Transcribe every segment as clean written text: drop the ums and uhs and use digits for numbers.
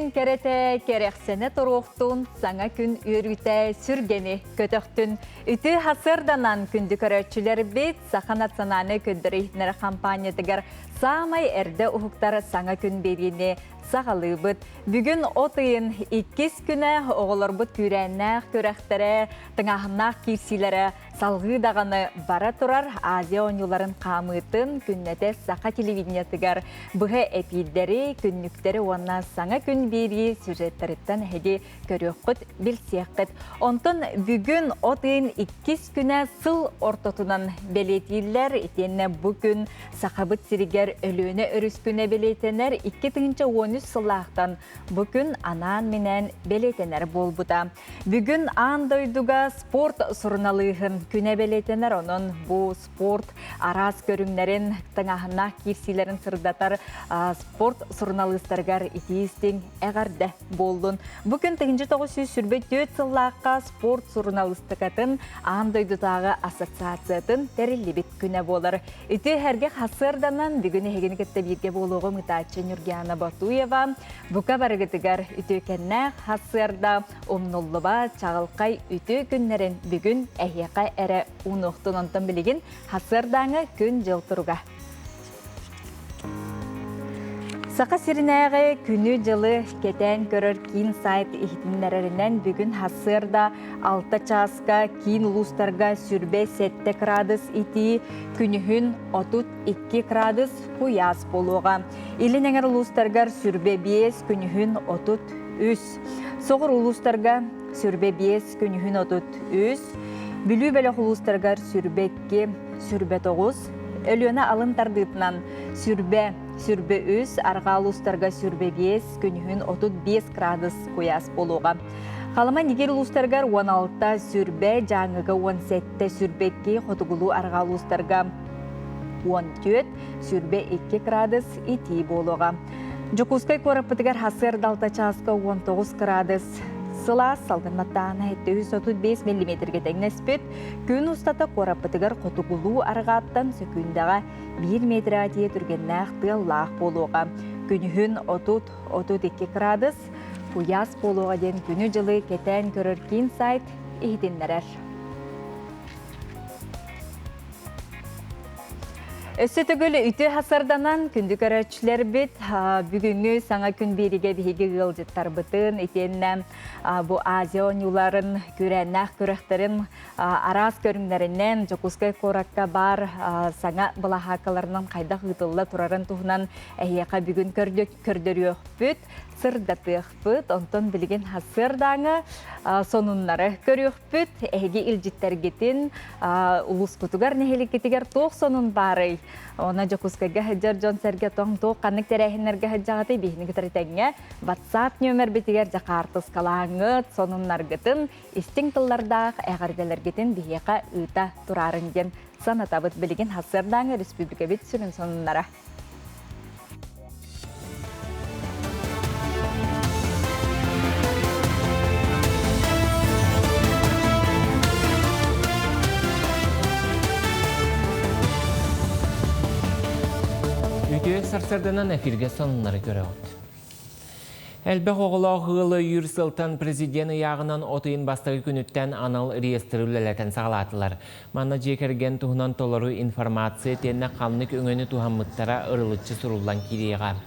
Киһитин керете керексене туруқтун саңа күн үрүтэ сүргени көтөктүн. Үтү хасырданан күндү көрөчүлөр бит Саха национальный көндөрүйтнер компаниятыгар самай эрде ухуктар саңа күн берини сағалыбыт. Бүгін отыйын 2 күнә оғылырбыт күрәннәқ көрәқтері, тыңағыннақ кирсилері салғы дағаны бара тұрар Азия ойнуларын қамытын күннәте Саха телевидениятыгар бұғы эпиддері, күннүктері онна саңа күн бері сюжеттеріттен әді көріққыт білсеққыт. Онтын бүгін отыйын 2 күнә сыл ортотынан белетілер, етенне бүгін Сахабыт сиригер өліөне өріс күнә белетенер 2-13 сылақтан бүгін анан менен белетенер болбуда. Бүгін андойдуга спорт сұрыналығын күнә белетенер, onun bu спорт арас көріңнерін тыңағына кирсилерін сырдатар спорт сұрыналығыстарғар итиістің әғарды болдun. Бүгін 1900 сүрбет 4 сылаққа спорт сұрыналыстықатын андойдутағы ассоциациятын тәрілі бит күнә болар. Үті әрге қасырданан бүгін егені кетті бірге болуғы мұтачы Нұргияна Батуева Бука барыгытыгар үтө кеннәк хасырда омнуллыба чағылқай үтө күннерін бүгін әйеқа әрі уноқтын онтын білігін хасырдаңы күн жыл тұруға. Сақа сиринәғі күні жылы кетен көрір кейін сайт ихтінлерінен бүгін хасырда 6 часка кейін ұлыстарға сүрбе 7 градус ити күнігін 32 градус құяс болуға. Илін әңір ұлыстарға сүрбе 5 күнігін 33. Соғыр ұлыстарға сүрбе 5 күнігін 33. Бүлі бәлі ұлыстарға сүрбе 2, сүрбе 9. Өліөні алын тардытынан сүрбе 3, арғал ұстарға сүрбе 5, күнігін 35 градус қояс болуға. Қалыма негер ұлыстарға 16 сүрбе, жаңыға 17 сүрбе 2, қотығылу арғал ұстарға 14, сүрбе 2 градус ити болуға. Жокускай қорапытығар хасыр далта часқа 19 градус. Сыла салғынматтағына 735 мм тәңнеспет, күн ұстата қорапытығар қотығылу арғаттан сөкіндағы 1 метр атие түргеннәқ тыллақ болуға. Күнігін 30-32 градус, құяс болуға ден күні жылы кетен көрір кейін сайт ехетінлерер. Өсі түгілі үті хасарданан күнді көрәтшілер біт, бүгінгі саңа күн беріге бейгі ғылжыттар бұтын, етеннен бұл Азия ойнуларын көрәннәқ көріқтерін арас көріңдерінен Жокускай қораққа бар саңа бұлахақаларынан қайдақ ғытылы тұрарын тұғынан әйеқа бүгін көрдірі өқпіт, сырдаты өқпіт, онтон білген хасырдаңы сонунлары көрі өқпіт, әйге үлжіттер кетін, ұлыс күтігер нәхелі кетігер тоқ сонун бары. Она Жокускайга хаджар жон сәрге тоқ қанық тәрәхінлерге хаджағаты бейіні кітірітәңе WhatsApp нөмір бітігер жақартыз қалаңыт, сонунлар гетін, істің тыллардақ әғарделер гетін бейеқа ұйта тұрарын ген санатабыт білген хасырдаңы республика бет сүрін сонунлара. Үтіөк сарсарданан эфирге сонунлары көрі өт. Әлбәқ оғылау ғылы үйір сылтан президенті яғынан отыйын бастығы күніттен анал реестрілелетен сағалатылар. Мана жекерген тұғынан толыру информация тенне қамнық өңені тұхаммыттара ұрылытчы сұрулан кереға.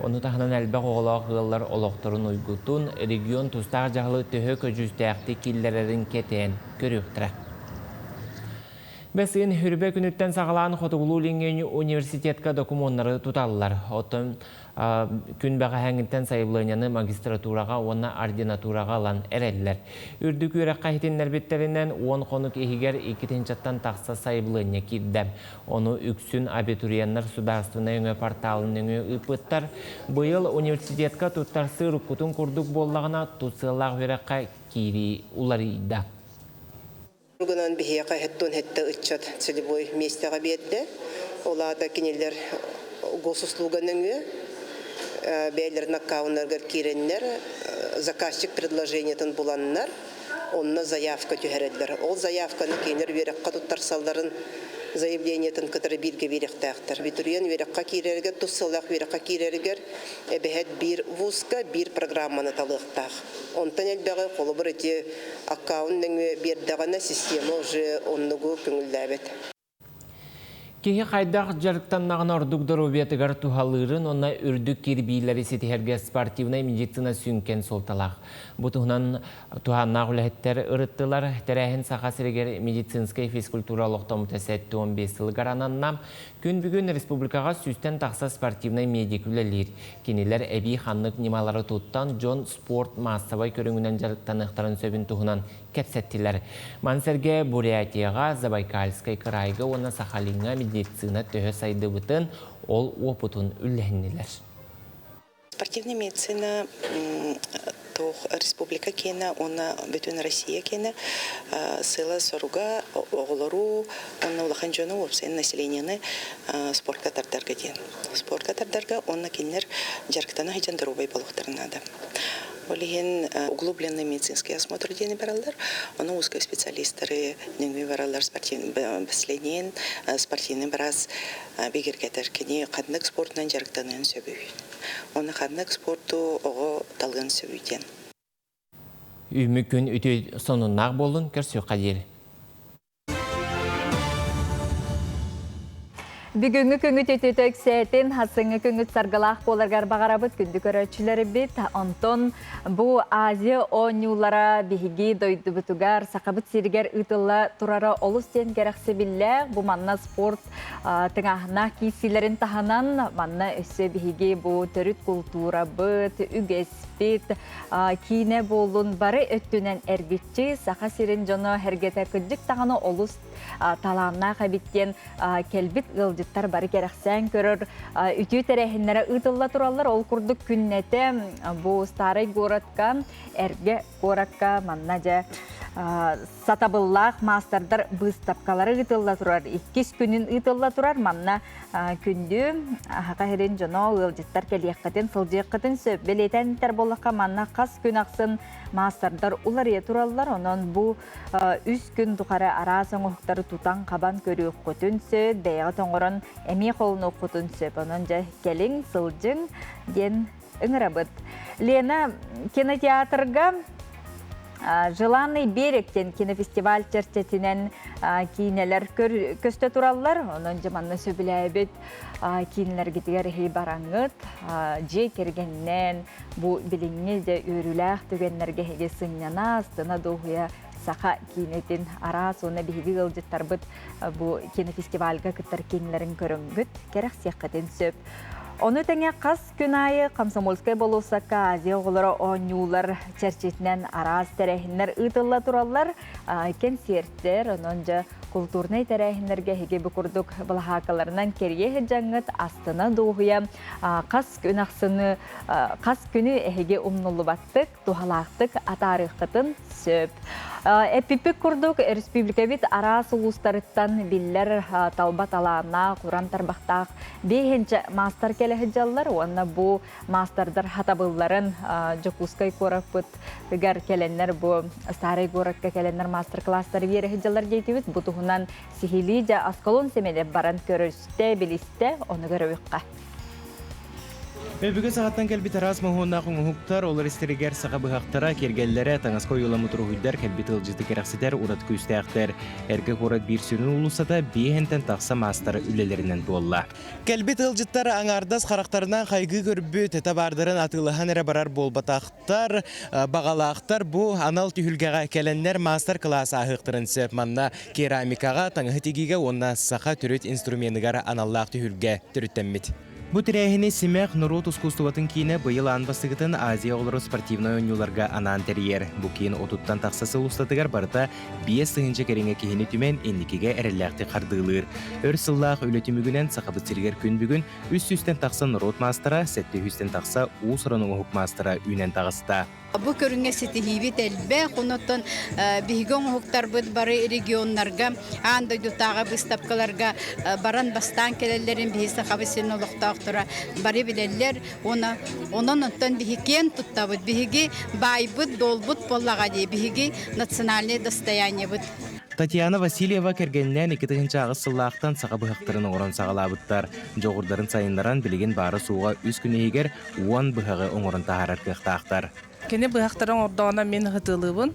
Оны тағынан әлбәқ оғылау ғылылар олықтырын ұйгутын регион тұстағы жағылы түхі көжістәқті келдерерін кетен көрі өктірі. Бәсін хүрбе күніттен сағалан Хотуғылу Лингені университетка документары тұталылар. Отын күн бәға әңгінтен сайылыняны магистратураға, оны ординатураға алан әрәлілер. Үрдік үйрек қайтенлер беттерінен 10 қонық егер 2-чаттан тақса сайылыня кирді. Оны үксін абитуриянлар сударствына өңі порталын өңі үпіттар. Бұйыл университетка тұттарсы рұққытын күрдік боллағына тұтсылақ үйрекқа кири уларыйда. Бүгінен бігеға хеттон хетті ұтчат целевой местеға бедді. Олада кенелер госуслуган өңі, бәйлер наккауынларғар керенлер, заказчик предложениятын бұланлар, онына заявка түйерелдер. Ол заявканы кенелер верекқа тұттарсаларын заявлениятын кытары бирге беректактар. Битуриен веракка кирергер, туссалак веракка кирергер бехет бир вузка, бир программаны талыктак. Онтан элбеге колу бир эти аккаунтның бердагана система уже оннугу көңүлләбет. Кеһи хайдах жарыктаннагын ордугдор убиятыгар тухалырын, онна үрдүк кирбийлери сетихерге спортивный медицина сүнкен солталақ. Бутуғынан туханнақ үләхеттер ырыттылар, тәрәхін сақасырегер медицинскай физкультуралық томутасетті 15 сылғар ананнам, күн бүгін республикаға сүстен тақса спортивный медик үләлер. Кенелер әбей ханлық немалары туттан Джон спорт массавай көріңінен жарықтанықтарын сөбін туғынан кәпсеттілер. Мансерге Бурятияға, Забайкальскай крайға, оны Сахалинға медицина төхі сайды бұтын, ол опытын үлләхінелер. Спортивная медицина то республика кена, она бетон Россия кена, села соруга, оголору, она улаханджону вообще население спорт катардарга ден. Спорт катардарга, он накинер жарктана хиджандаровой полухтарнада. Олиген углубленный медицинский осмотр дени баралдар, он узкие специалисты, нигде баралдар последний спортивный бараз бигеркетер кени каднык спортнан жарктанын сөбүй. Он каднык спорту ого талган сөбүйден. Үмүкүн үтө сонуннак болун көрсө кадир. Бүгінгі күңіт өтетік сәтін хасыңы күңіт сарғалақ боларғар бағарабыт күнді көрәтшілері бет. Онтон бұл Азия оңюлара бігігі дойды бұтығар сақабыт сергер ұтылы тұрары олыстен керексе білі. Бұл манна спорт тыңағына кейсілерін таханан манна өсі бігігі бұл түріт культура бұт, үгес бет, кейіне болын бары өттінен әргетчі сақа сирен жоны әргеті күдік тағаны олыс таланна қабиттен келбит ғылдыттар бары керексен көрір. Үтүү тәрәхінлері ұтылла тұралар ол күрдік күннеті бұл старый городқа, әрге городқа манна жа сатабыллақ мастардар бұстапқалары ұтылла тұрар. 2 күнін ұтылла тұрар манна күнді қағырын жоны ғылдыттар келеққатын, сылжеққатын сөп белетен тәр болаққа манна қас күн ақсын мастардар улар етуралар. Онын бұл 3 күн тұқары арасын ұқтары тұтан қабан көрі ұққытын сөп, бәйға тоңырын әме қолын ұққытын сөп. Онын жа келің сылжың ден ұңырабыд. Лена кинотеатрға Желанный беректен кинофестиваль чертетінен кейінелер көсті туралар. Оның жаманны сөбілі әбет кейінелер кетігер хей бараңыт. Же кергеннен бұл біліңіз де өріләқ түгенлерге хеге сыңнана астына доғуя сақа кейінетін ара соны бейгі ғылжыттар бұд бұл кинофестивальға күттар кейінлерін көріңгіт керек сияққатын сөп. Оны тәңе қас күн айы Комсомольскай болусаққа Азия оғылары оңюлар чәрчетінен араз тәрәхінлер ұтылла тұралар кен серттер, онынжа культурнай тәрәхінлерге хеге бүкірдік бұлхақаларынан керге жаңғыт астына доғыя қас күні әхеге ұмнулы баттық, тухалақтық атарыққытын сөп. Эпипик күрдік республика бит арас ұлыстарыттан биллер талбат алана, құран тарбақтақ бейхенче мастер келі жаллар. Онна бұл мастердар хатабылларын жокускай көріп бұд үгер келенлер бұл старый көрікке келенлер мастер-класстар вері жаллар дейтівіз. Бұтығынан сихили жа аскалон семелі баран көрісте, білісте, оны көрі өққа. Бүгін сағаттан кәлбит арас мұхуынна құңғықтар, олар істерігер саға бұғақтара кергеллері таңасқа ойыламы тұрғыйдар кәлбит ылжыты керақсетер ұрат көстәқтер. Әргі қорат бір сүрін ұлысада бейхентен тақса мастары үлелерінен туалла. Кәлбит ылжыттар аңардас қарақтарынан қайғы көрбі тәтабардарын атылыған әрі барар болбатақтар, бағалақтар бұ анал түйілгеға кәленлер мастер класс ағықтырын сөп манна керамикаға таңғы тегеге онна сақа түрет инструментігар аналлақ түйілге түріттенмет. Бу тирәһине Симех Нурот искусствотын кийне быйыл анбастыгытын Азия олары спортивный ойнуларга анан терьер. Бу кийин отуттан тақсасы устатыгар барыта 5 сыгынча кереңе кихини түмен энникеге эрелләкти кардылыр. Өр сыллах өлөтүмүгүнен сакабыт сиргер күн бүгүн үстүстен тақса Нурот мастера, сетте үстен тақса Усранын ухук мастера үнен тағыста. Бу көрүнгө сетихибит элбе хунотон бигон хуктар бут бары регионнарга анда дутага выставкаларга баран бастан келелерин бисе хабысын олуктактыра бары билелер онон биген туттабыт биги байбыт долбут боллага ди биги национальный достояние бут. Татьяна Васильева кергеннен 2 ағыз сыллақтан саға бұхақтарын оңырын сағалабыттар. Жоғырдарын сайынларан білеген бары суға үз күні егер уан бұхағы оңырын тағарар кықтақтар. Кене бұхақтарын ордағына мен ғытылыбын.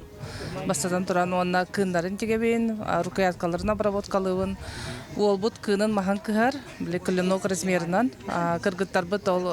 Бастадан тұран онына кындарын тегебейін, рукаяткаларын обработкалыбын. Ол бұд кынын махан кығар, біле күлінок размерінан. Кыргыттар бұд ол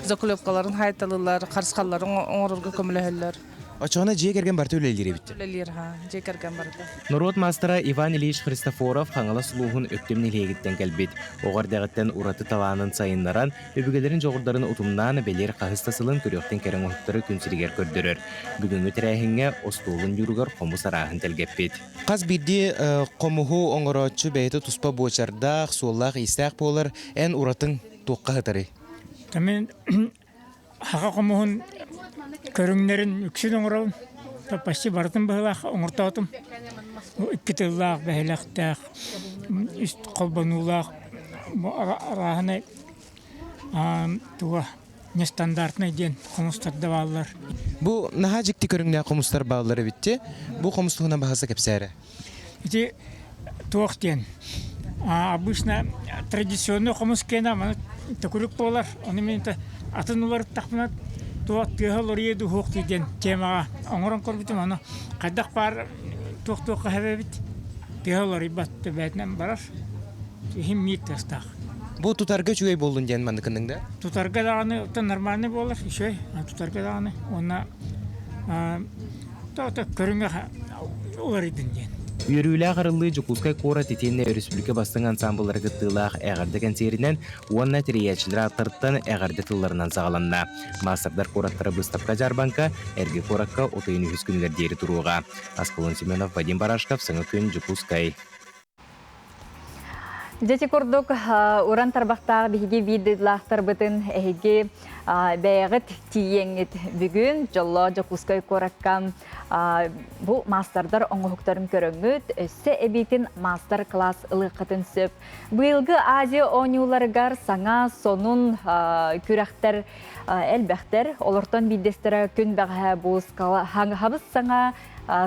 закулевкаларын хайталылар, қарсқаларын оңырырғы көмілігілер. Очоғына жие керген барты өлелері бітті. Өлелер, жие керген барды. Народ мастера Иван Ильич Христофоров қаңала сұлуғын өктемні легіттен кәлбет. Оғардағыттен ураты таланын сайынларан, өбігелерін жоғырдарын ұтымнан бәлер қағыстасылын көректен кәрін ұқтыры күнсірігер көрдірір. Бүгінгі тірәхіңе остуылын юруғар қомы сарағын тәлгеппет. Қаз бірде қомығы оңыротчы бәйті тұспа бочардақ, суыллақ истәқ болар, ән уратын тоққа ғытары. Тамен хаға қомығын көріңнерін үксін оңырауын, таппасты бардың бұғылақ оңыртаутым. Үккетіллақ, бәйілақтақ, үст қолбанулақ, арағыны туға нестандартны ден қомыстарды балылар. Бұл наға жекті көріңне қомыстар балылары бітті, бұл қомыстығына бағасы кәпсәрі? Эти туақ ден. Обычно традиционный қомыс кені, тәкілік болар, оны мен атын олар тақпынат, туақ түйіғал орыйеді хуқ дейден темаға оңырын көрбітім, оны қайдақ бар туақ-туаққа әбе біт, түйіғал орый батты бәтінен барар, түйім мейт тастақ. Бұл тұтарға чүйей болдың ден манды кіндіңді? Тұтарға дағаны нормальный болар, үшей, тұтарға дағаны, оны көріңе олар едін ден. Үйерілі ағарылы Жукускай қора тетенне республика бастың ансамблары ғыттылақ әғарды концерінен уанна тіреячілер аттырттан әғарды тылларынан сағаланна. Мастардар қораттары бұстапқа жарбанка, әрге қоракка отайын үз күнілер дері тұруға. Асколон Семенов, Вадим Барашков, Сыңы күн Жукускай. Дети курдук уран тарбақтағы бігі видеолақтар бұтын әйге бәйғыт тиеңет бүгін жылы Жукускай қораккам бұл мастардар оңғықтарын көріңгіт өсі әбейтін мастар класс ылыққытын сөп. Бұйылғы Азия оңюларығар саңа сонун күрәқтер әлбәқтер олыртан бидестері күн бәғі бұл хаңғабыз саңа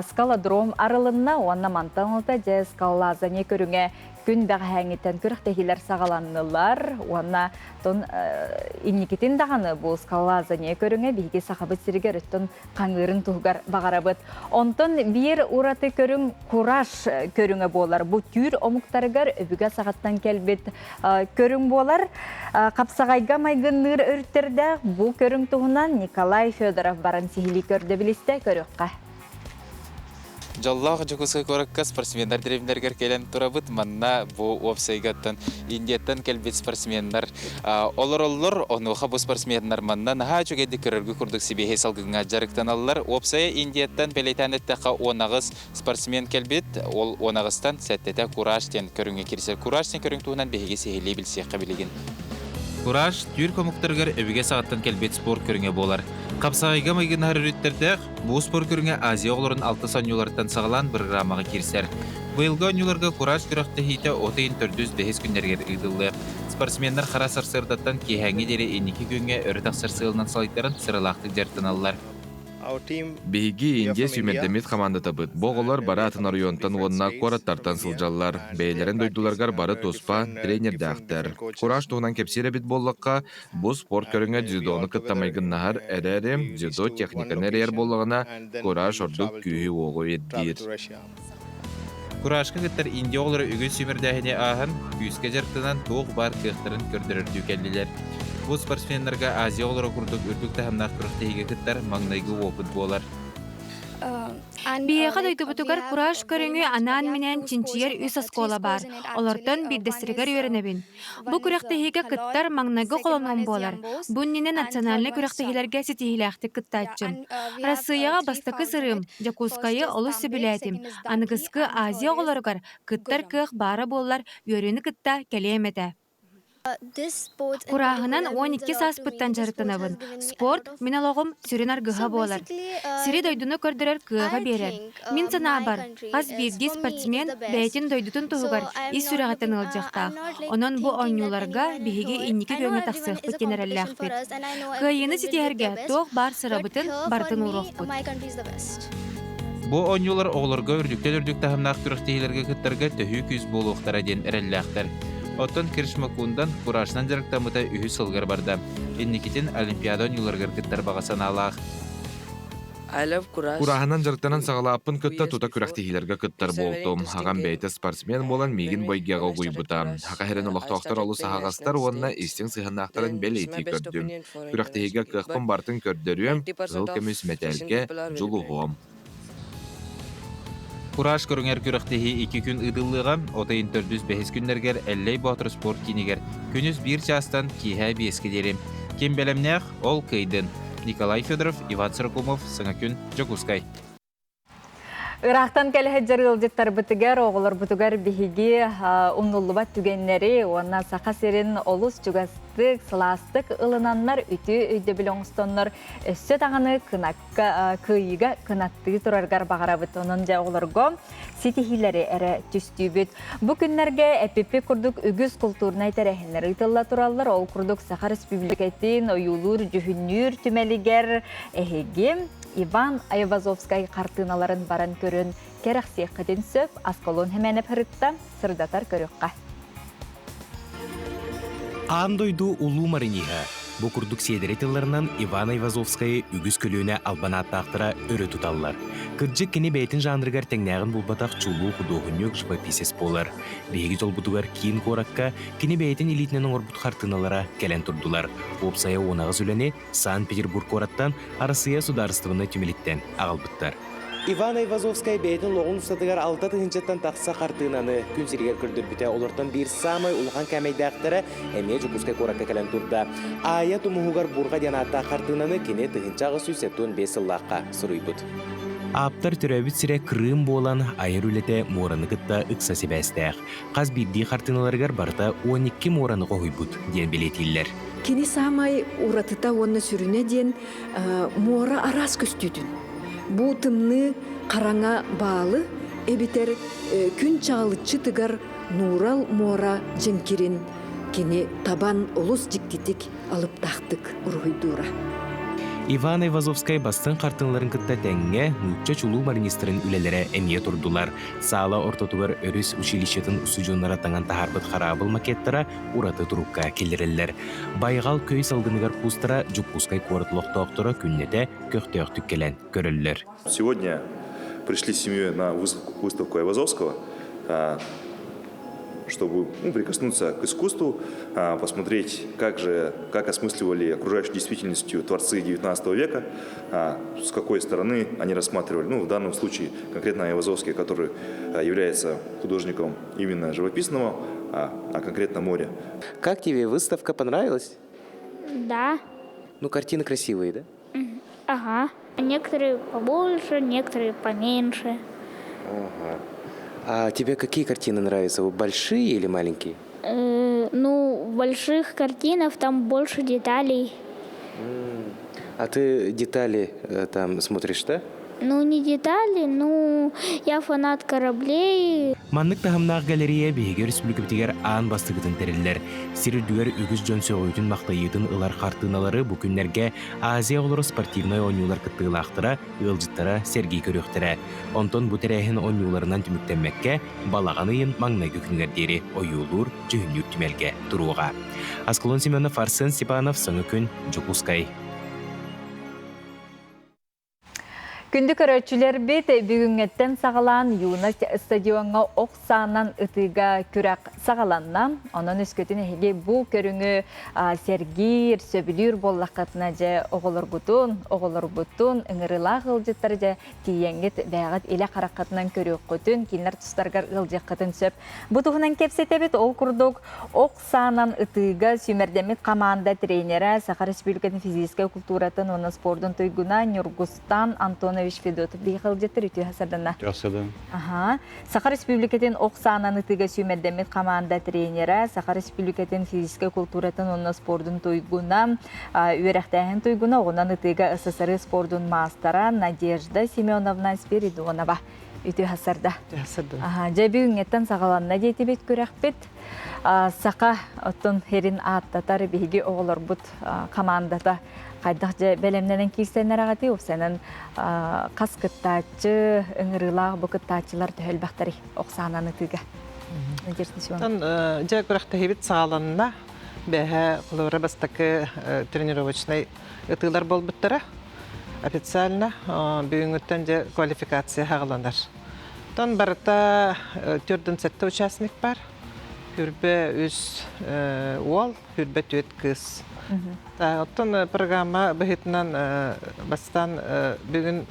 скаладром арылынна уанна мантаналта жә скалазане көріңе күн бәғі әңеттен күріқтегілер сағаланылар. Уанна тон инникетін дағаны бұл скалазане көріңе бейге сақабыт сірігер үттін қаңырын тұғығар бағарабыт. Онтын бір ураты көрің кураж көріңе болар. Бұл түйір омықтарығар өбіге сағаттан кәлбет көрің болар. Қапсағайға майғыныр өрттерді бұл көрің тұғынан Николай Федоров барын сихили көрді білісті көріққа. Жаллах Жукускай коракка спортсмендар деревнергер келен турабыт манна бу опсайгаттан индияттан келбет спортсмендар олор онуха бу спортсмендар манна наха чөгеди көрөргө курдук сибихе салгыңа жарыктан аллар опсая индияттан белетанеттака онагыз спортсмен келбет ол онагыстан сәттете кураж тен көрүнгө кирсер кураж тен көрүң туунан беге сехилей билсе кабилеген Кураж түйір комуктаргар өбіге сағаттан келбет спорт көріңе болар. Қапсағайға майгын әріреттерді бұл спорт көріңе Азия оғыларын 6 санюлардан сағалан бір грамаға керсер. Бұйылға өнюларға кураж күріқті хейті отайын түрдіз бәхес күндергер ұйдылы. Спортсмендар қара сарсырдаттан кейхәңе дере енекі көнге өрі тақсыр сығылынан салайттарын сырылақты жертін алылар. Беги Индия сүймендемет команда табыт. Боғылар бары атын арыйонтан онына кораттартан сылжаллар. Бәйлерін дойдуларғар бары тоспа тренерді ақтар. Кураж туғынан кепсері бит боллаққа, бұл спорт көріңе дзюдоны күттамайгын нағар әрі дзюдо техниканы әрер боллағына кураж ордық күйі оғы еддейір. Курашқа күттір Индия оғылары үгін сүймердәхіне ағын, күйіске жертінен тоғы бар кықтырын көрдірір дүйкәлілер. Бұл спортсменлерге Азия олары күрдік үрдікті әмнақ күріқтейге күттір маңнайғы опыт болар. Бияға дойды бұтығар кураж көріңі анан менен чинчиер үс аскола бар. Олардан бірдестірігер үйренебін. Бұл күріқтейге күттір маңнайғы қолонуын болар. Бұннені национальны күріқтейгілерге сетихиләқті күттачым. Россияға бастықы сырым, Жакускайы олы сөбіләтім. Анығысқы Азия оларығар күттір кық бары болар, үйрені күтта кәлеметі. Курағынан 12 саспыттан жарықтанабын. Спорт миналоғым сүрін арғыға болар. Сири дойдуны көрдірер кыға берер. Мен сана бар. Қаз бірге спортсмен бәйтін дойдутын тұғығар ис сүрағаттан алжақтақ. Онын бұл ойнуларға бігеге иннекі көңі тақсық бүттенер әлләқ бет. Кыйыны сетерге тоқ бар сырабытын бартын ұруқ бұд. Бу оңюлар оғыларға үрдіктен тахымнақ күріқтейлерге күттірге төхі күз болуқтара ден әрелләқтір. Оттан Киришмакундан Курашнан жарықтамыта үйі сылғыр барды. Еннекетін Олимпиада оңюларғыр күттір бағасан алақ. Кураханан жарықтанан сағалапын күтті тута күріқтейлерге күттір болтым. Хаған бәйті спортсмен болан мегін бойгеға ғойбыта. Хақа херен олақтақтар олу сағағастар онына істің сығынақтарын бәлейті көрдім. Күріқтейлерге қықпын бартын көрдірюем, ғыл көміс мәтәлге жұлуғым. Кураш көріңер күріқтеғі 2 күн ұдылыға, отайын 405 күнлергер әллей батыр спорт кинегер. Күніз бір частан кейхә бескедерім. Кем бәлемнәқ ол қайдын. Николай Федоров, Иван Сыркумов, Саңакүн, Жокускай. Ирақтан кәліхі жарғылдеттар бұтығар, оғылар бұтығар бігіге ұмнулыбат түгеннері, онна сақа серін олыс жүгастық, сыластық ылынанлар үті өйді білоңыстонлар өссі тағаны күйіға кынаттығы тұрарғар бағара бұт. Оның жа оғыларғы сетихилері әрі түсті бүт. Бұ күнлерге әпепе күрдік үгіз культурнай тәрәхінлер ұйтылла тұралар, ол күрдік Саха Республикатын ойулur жүхіннүр түмәлігер әхеге Иван Айвазовскай қартыналарын баран көрін керақсия қыдын сөп, асқолын хеменіп хырытта сырдатар көріққа. Андойду улу марыниға. Бұ күрдік седеретелерінен Иван Айвазовскай үгіз көліне албанаттақтыра өрі тұталылар. Кырджик кені бәйтін жанрығар тәңнәғын бұлбатақ чулу құдуғынек живописес болар. Бейгі жол бұтығар кейін қораққа кені бәйтін элитненің орбұт қартыналара кәлен тұрдылар. Опсая онағыз өләне Санкт-Петербург қораттан арасыя сударыстығына түмелеттен ағалбыттар. Иван Айвазовскай бәйтін лоғын ұстатығар 6 тығынчаттан тақса қартынаны күн сергер күрдір біте олыртан бір самай ұлған кәмейдақтары әме жүкускай қораққа кәлін тұрда. Ая тұмығығар бұрға денатта қартынаны кене тығынчағы сүйсеттуын 5 сыллаққа сұрый бұд. Аптар түрәбіт сірі Крым болан айыр үлеті мораны күтті ұқса себәстәқ. Қаз бірді қартыналарғар барда 12 мораны қойы бұд ден білетейлер. Кені самай ұратыта оны сүріне ден мора арас көстүйдін. Бу тымны қараңа балы, әбітер күн чағылытчы тығар Нурал мора жеңкерін кені табан олыс жіктетік алып тақтық ұрғыдура. Иван Айвазовскай бастың қартынларын күтті тәңге нүкче чулу маринистрын үлелері әмие тұрдылар. Сала ортотуғар өріс училищетін ұсыжонлара таңан тахарбыт қарабыл макеттара ураты тұрупқа келерелер. Байғал көй салғыныгар пустара жүкпускай қорытлық-тоқтыра күннеті көқтеуқтік келен көрілілер. Сегодня пришли с семьей на выставку Айвазовского, чтобы прикоснуться к искусству, посмотреть, как осмысливали окружающую действительностью творцы XIX века, с какой стороны они рассматривали, в данном случае конкретно Айвазовский, который является художником именно живописного, а конкретно моря. Как тебе выставка понравилась? Да. Картины красивые, да? Ага. Некоторые побольше, некоторые поменьше. Ага. А тебе какие картины нравятся? Большие или маленькие? В больших картинах там больше деталей. А ты детали там смотришь, да? Не детали, я фанат кораблей. Маннык тахымнақ галерея бейге республикабетігер аан бастығытын тәрелілер. Сирілдігер үгіз жөн соғыйтын мақтайытын ылар қартыналары бүкінлерге Азия олары спортивной ойнулар кыттығылақтыра, ылжыттара Сергей көріқтірі. Онтон бұ тәрәйін ойнуларынан түміктенмекке балағанайын маңнай күкінгердері ойулур жүхінлік түмелге тұруға. Асколон Семенов, Арсен Степанов, Саңыкүн, Жокускай. Күнді көрөтчілер бет бүгінгеттен сағалан юность стадионға оқсанан ұтыға күрәк сағаланна. Onun үскөтін әйге бұл көріңі сергер, сөбілер боллаққатына жа оғылыр бұтын, үңіріла ғылжеттар жа тиеңгет бәғат елі қараққатынан көрек құтын, кейінлер тұстарғар ғылжек қытын сөп. Бұтығынан кепсете бет ол күрдік оқсанан ұтыға сүймердемет қаманда тренері Саха Республикатын физическая культуратын, оны спордың тойгуна Нюргустан Антон Федотов дейхал жеттір үті хасардана. Саха Республикатын оқсанан ұтыға сүймердемет команда тренері, Саха Республикатын физическая культуратын онна спордun тойгуна, үйерақтайын тойгуна, онан ұтыға СССР спордun мастера Надежда Семеновна Спиридонова үті хасарда. Жабі үңеттен сағаланна дейті бет көрек бет. Сақа оттын херин аттатар бейге оғылар бұд командата Қайдақ же бәлемненен кейсенер ағаты өпсенен қас кыттачы, ыңырылағы бұ кыттачылар төхел бақтары оқсананы тыға. Же көріқтігібіт сағаланына бәхі құлывыры бастақы тренировочный ұтылар бол бұттыра. Официально бүгін өттен же квалификация хағыландар. Тон барыта түрдің сәтті участник бар. Хүрбе үз ол, хүрбе түйет кыз. Оттон программа бұхетінен бастан бүгін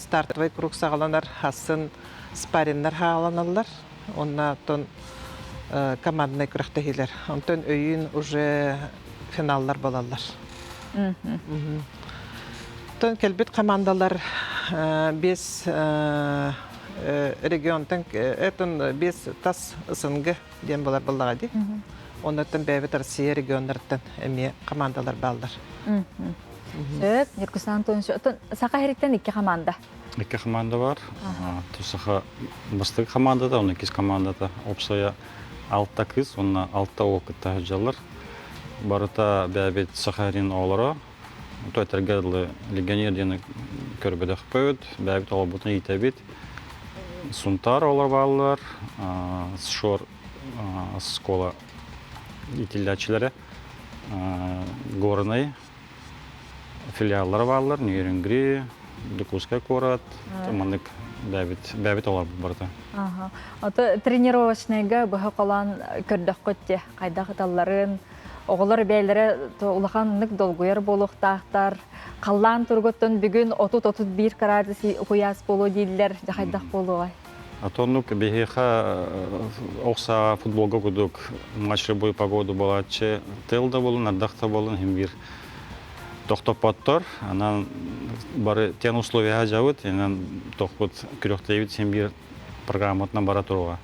стартовый круг сағаланар, хасын спариннар хағаланалар. Онна оттон командный күріқтігілер. Онтон өйін уже финаллар болалар. Тон келбет командалар без регионтан без тас ысынгы дем болар боллагади. Оннан бәбет Россия регионнардан эми командалар балдар. Сөт, Неркусан Антонович, сақа херектен 2 команда. 2 команда бар. Тусаха бастык командада, 12 командада опсая 6 кыз, онна 6 окытта жалар. Барыта бәбет Сахарин олары. Той тергедлы легионер дені көрбедек пөйд, бәбет олар бұтын етебет. Сунтар олар балылар, шор скола итилячилері, горный филиаллар балылар, Нейренгри, Дукускай корат, таманнык бәбет олар барды. Тренировочныйға бұғы қолан көрдік көтте, қайдағы талларын, оғылар бәйлері улахан долгуяр болуқтақтар, қаллан тұрғыттың бүгін 30-31 градусы қояс болу дейділер, жақайдақ болуғай. Атонук бейхеха оқса футболға күдік матчы бой погоду болатчы, тылда болын, ардақта болын, хембір тоқтап баттар, анан бары тен условия жауыт, анан тоқпыт күріқтейбіт хембір программатынан бара тұруға.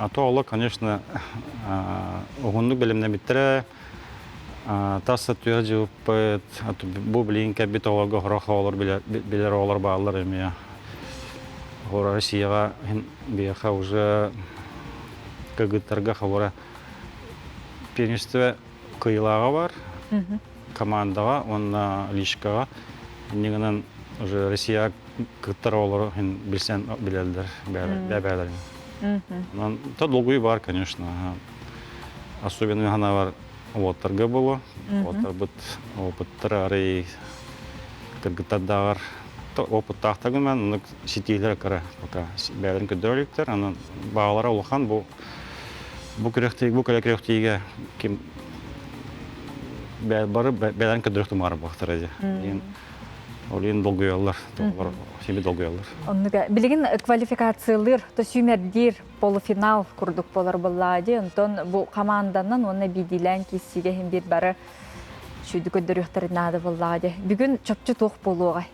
А то олар, конечно, оғындық білімнен біттірі, тасы түйе жауыппыт, бұл білейін кәбет оларға құрақа олар білер олар бағалар емея. Россияға бейіға уже көгіттарға қауыра перенестігі қиылаға бар, командаға, онына лишкаға. Негінен уже Россия көгіттар олар білсен білелдер, бәбәлер. То долгуй бар, конечно. Особенно она бар опыттарға болу. Опыттар арай көгіттардағар. Опыт тақтағын мен сетейлер кірі бәлін көдіріліктер. Бағалары олыған бұл көлі күректейге бәлін көдірікті мары бақтыр әде. Ол ең долгой алар, семей долгой алар. Білген квалификациялар, сүймердер полуфинал күрдік болар болады. Онтон бұл команданан оны бейдейлен кесіге хем бір бары шүйді көдіріктері нады болады. Бүгін чөпчі тоқ болуға.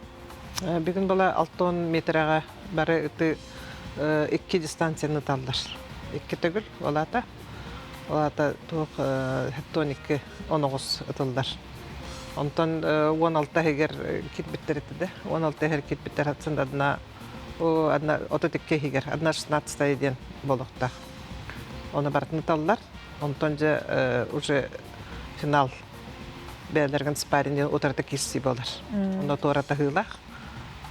Бүгін бала 6 метрға бары 2 дистанцияны талдар. 2 түгіл, олата тоқ 12-19 ұтылдар. Онтан 16 егер кетбеттер етті. 16 егер кетбеттер атсында адына 32 егер, адына 16 еден болуқта. Оны барытыны талдар. Онтан же уже финал бәлерген спаринен отырды кесі болар. Оны тоғырата ғылақ.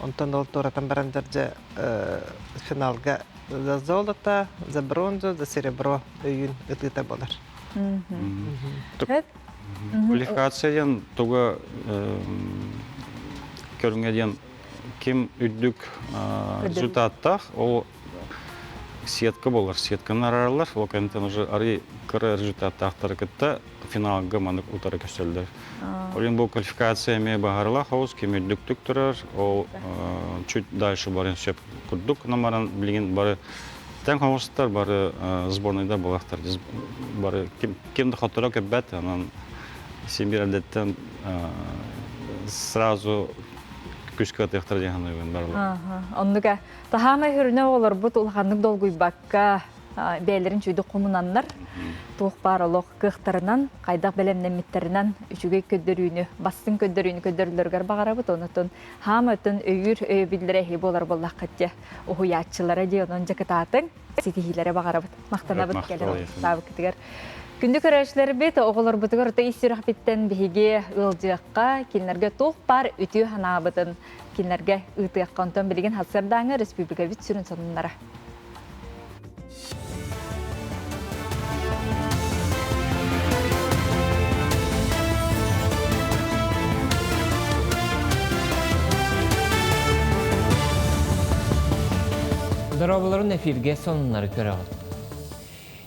Онтан ол тоғыратан барандар же финалға за золото, за бронзу, за серебро өйін үтіта болар. Квалификациядан туға көріңеден кем үддік результаттақ, ол сетка болар, сетканы аралар, ол кәмтен уже ары кірі результаттақтары кітті финалға маңдық ұтары көстелдер. Олен бұл квалификацияме бағарла қауыз, кем үддіктік тұрар, ол чуть дальше барын сөп күрдік, намаран білген бары тән қауыстар, бары сборныйда болақтар. Бары кемді қаттыра көпбәт, Сембир әдеттен сразу күшкі атықтар деген ойын барлы. Онныға, тахамай хүріне олар бұт ұлғанық долгуй баққа бәлерін чүйді қомынанлар. Туық барылық қықтарынан, қайдақ бәлемнеміттерінен үшіге көддірүйіні, бастың көддірілергер бағарабыт. Онытын хам өтін өйір өйбілдері болар болақ қатте ұхуятчылары де оның жақытатын сетихилері бағарабыт. Мақтанабыт кәлі сабы күтігер. Күнді көрәшілері бет оғылар бұтығыр ұты исіріқ біттен бігі ұлжыққа келінерге тоқ бар үті ханабытын келінерге ұтыққа онтан білген хасырдаңы республика бит сүрін сонынлары. Дорогаларын эфирге сонынлары көріғын.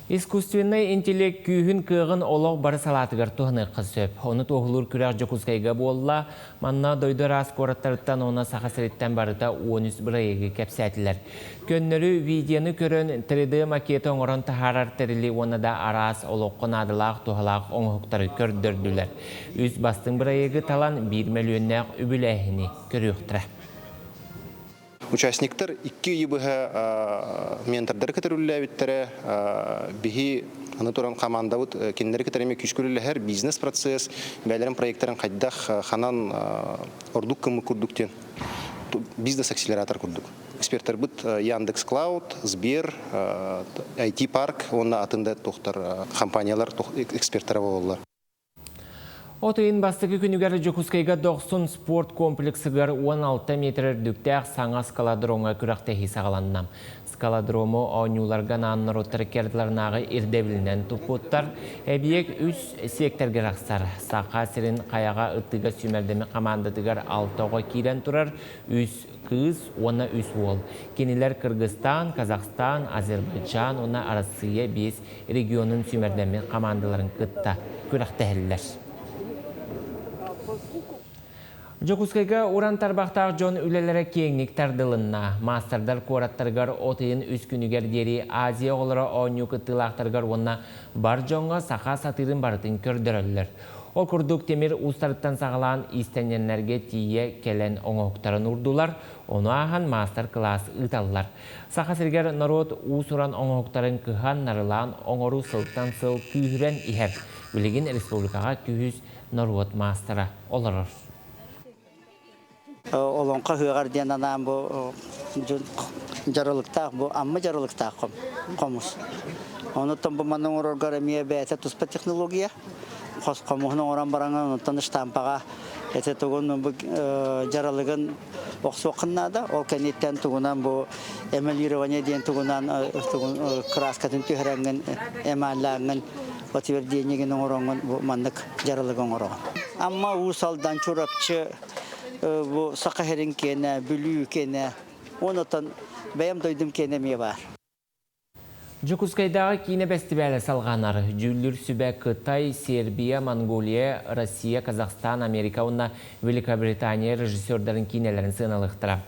Искусственный интеллект күйін күйін олық бары салатығыр тұғыны қызып. Оны тоғылыр күрәқ жоқызқайға болла, манна дойды рас қораттарыттан оны сақасыреттен барыта 13 бірайығы кәпсәтілер. Көннері видеоны көрін 3D макеті оңырын тахарар тәрілі оны да арас олыққын адылақ тұғылақ оңықтары көрдірділер. Үз бастың бірайығы талан 1 миллионнақ үбіләхіні көріқтірі. Участниктар 2 ебігі ментордар кітірілі әбіттері бігі аны туран команда бут кендери кетереме күшкүлүлөр бизнес процесс бәлерин проекттарын кайдах ханан ордук кымы курдуктен бизнес акселератор курдук. Эксперттер бут Яндекс Клауд, Сбер, IT парк, онна атында тоқтар компаниялар эксперттер болдылар. Отойын бастығы күнігері Жокускайға 90 спорт комплексігер 16 метр дүктәқ саңа скаладромға күрәқтәхи сағаланнам. Скаладрому оңюларға нанныр оттары керділернағы ирдевілінен тұппуттар, әбиек 3 сектергер ақсар. Сақа сірін қаяға ұттыға сүмердемі қамандытығар 6-ға кейрен тұрар, 3 кыз, оны 3 ол. Кенелер Кыргызстан, Казахстан, Азербайджан, оны Россия 5 регионын сүмердемі қамандыларын күтті күрәқтәхілілер. Жокускайга уран тарбақтақ жон үлелері кеңік тардылынна. Мастердар қораттарғар отыйын үз күнігер дері Азия олары оңю күттілақтарғар онна бар жонға сақа сатырын барытын көрдірілер. Ол күрдік темір ұстарыттан сағалан истененлерге тие келен оңоқтарын ұрдулар, оны аған мастер класс ұталылар. Сақа сіргер народ ұсыран оңоқтарын күхан нарылан оңору сылттан сыл күйірен ихер. Білеген республикаға күйіз народ мастера оларыр. Олонқа хыгар ден анам бу жарылыктак бу амма жарылыктак комус. Оны том бу манын оргара мие бете туспа технология. Хос комуны оран бараңан таны штампага эте тогон бу жарылыгын оксокыннада ол кенеттен тугунан бу эмалирование ден тугунан краскатын түйрәнгән эмалланган утверждениеген оранган бу мандык жарылыгын ораган. Амма усалдан чурапчы bu sakaherin kene, bülü kene, onatan bəyəm doydum kene mi var. Жокускайдағы кине фестивалі салғанар. Жүлдір сүбә Қытай, Сербия, Монголия, Россия, Казахстан, Америка, онна Великобритания режиссердарын кинелерін сыналықтыра.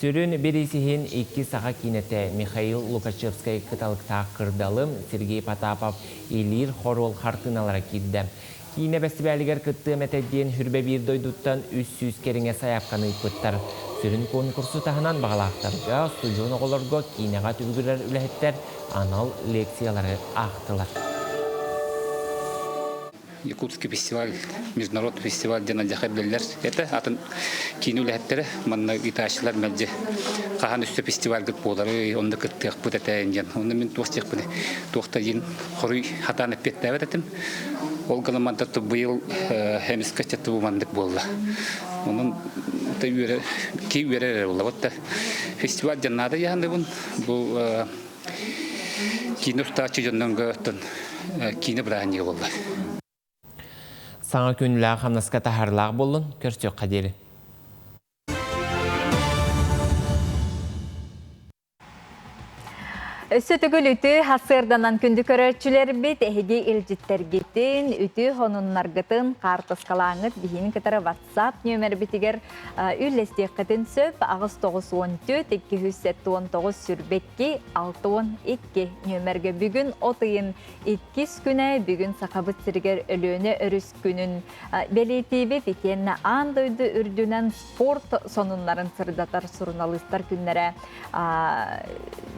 Сүрін бересіхен 2 саға кинете Михаил Лукачевскай қыталықта қырдалым, Сергей Потапов, Элир Хорол хартыналара кидді. Кине фестивалігер күтті мәтәдден хүрбе бір дойдуттан 300 керіңе саяпқаны күттір. Сүрін конкурсы тағынан бағалақтарға, студион оғыларға кинеға түбігірер үләхеттер анал лекциялары ақтылар. Якутский фестиваль, международный фестиваль ден адяхабеллер. Это атын кино үләхеттері, манна иташылар мәлде. Қахан үсті фестиваль күт болары, онда күттіғ бұт әтәйін ден. Онда мен туастиқ бұны. Туақта ен құрый хатаны петтәвет әтім. Ол ғаламандарды бұйыл әміскі әтті бұмандық болды. Оның кей өрер болды. Вот фестиваль жаннады яғынды бұн. Бұл кино ұстачы жоннан көттін кино бірағын болды. Саңа күнілі қамнасқа тахарлақ болын, көрсек қадері. Сөтігіл үті хасырданан күнді көрәтшілер бет әйге елжіттергетін, үті хонуннарғытын қартысқалаңыз бейін кітары WhatsApp нөмір бітігер үлестеқетін сөп ағыз 914-219 сүрбекке 612 нөмірге бүгін отыйын 2 күні бүгін сақабыт сіргер өліні өріс күнін белетейбе фетенні андойды үрдінен спорт сонунларын сырдатар сұрналыстар күнлері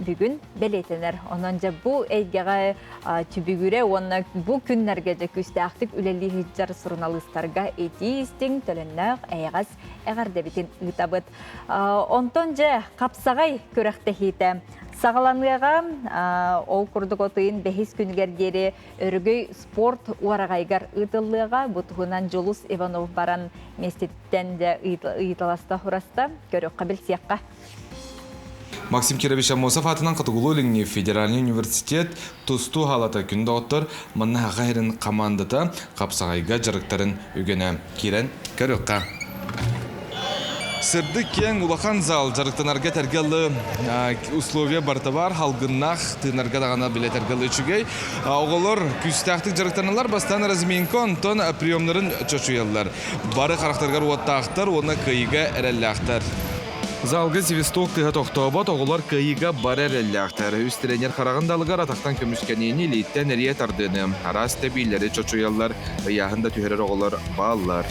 бүгін белетейбе бейтенер. Ононжа бу эйгеге түбүгүре онна бу күннерге же күстәктик үлели хиджар журналистларга этистин төленнәк эйгас эгардебитин ытабыт. Онтон же капсагай көрәктехите Сағаланыға ол күрдік отыйын бәхис күнгергері өргөй спорт уарағайгар ұйтылыға бұтығынан Жолус Иванов баран местеттен де ұйтыласта хураста көрік қабіл сияққа. Максим Кирович Амосов атынан Қатығылу Лингне Федеральный университет тұсту халата күнді оттыр мұнна ғайрын командата қапсағайға жарықтарын үгені керен көрікқа. Сырды кен улахан зал жарықтанарға тәргелі условия барты бар, халғыннақ тынарға дағана біле тәргелі үшігей. Оғылыр күстәқтік жарықтанылар бастан разменкон тон приемларын чөчуялар. Бары қарақтарғар уаттақтар, оны күйігі әрәлләқтар. Залғы Севесток тыға тоқтаубат, оғылар күйігі бар әрәлләқтар. Үст тренер қарағындалығар атақтан көміскенені лейттен әрие тардыны. Арас тәбейлері чөчуялар, яғында түйерер оғылар баллар.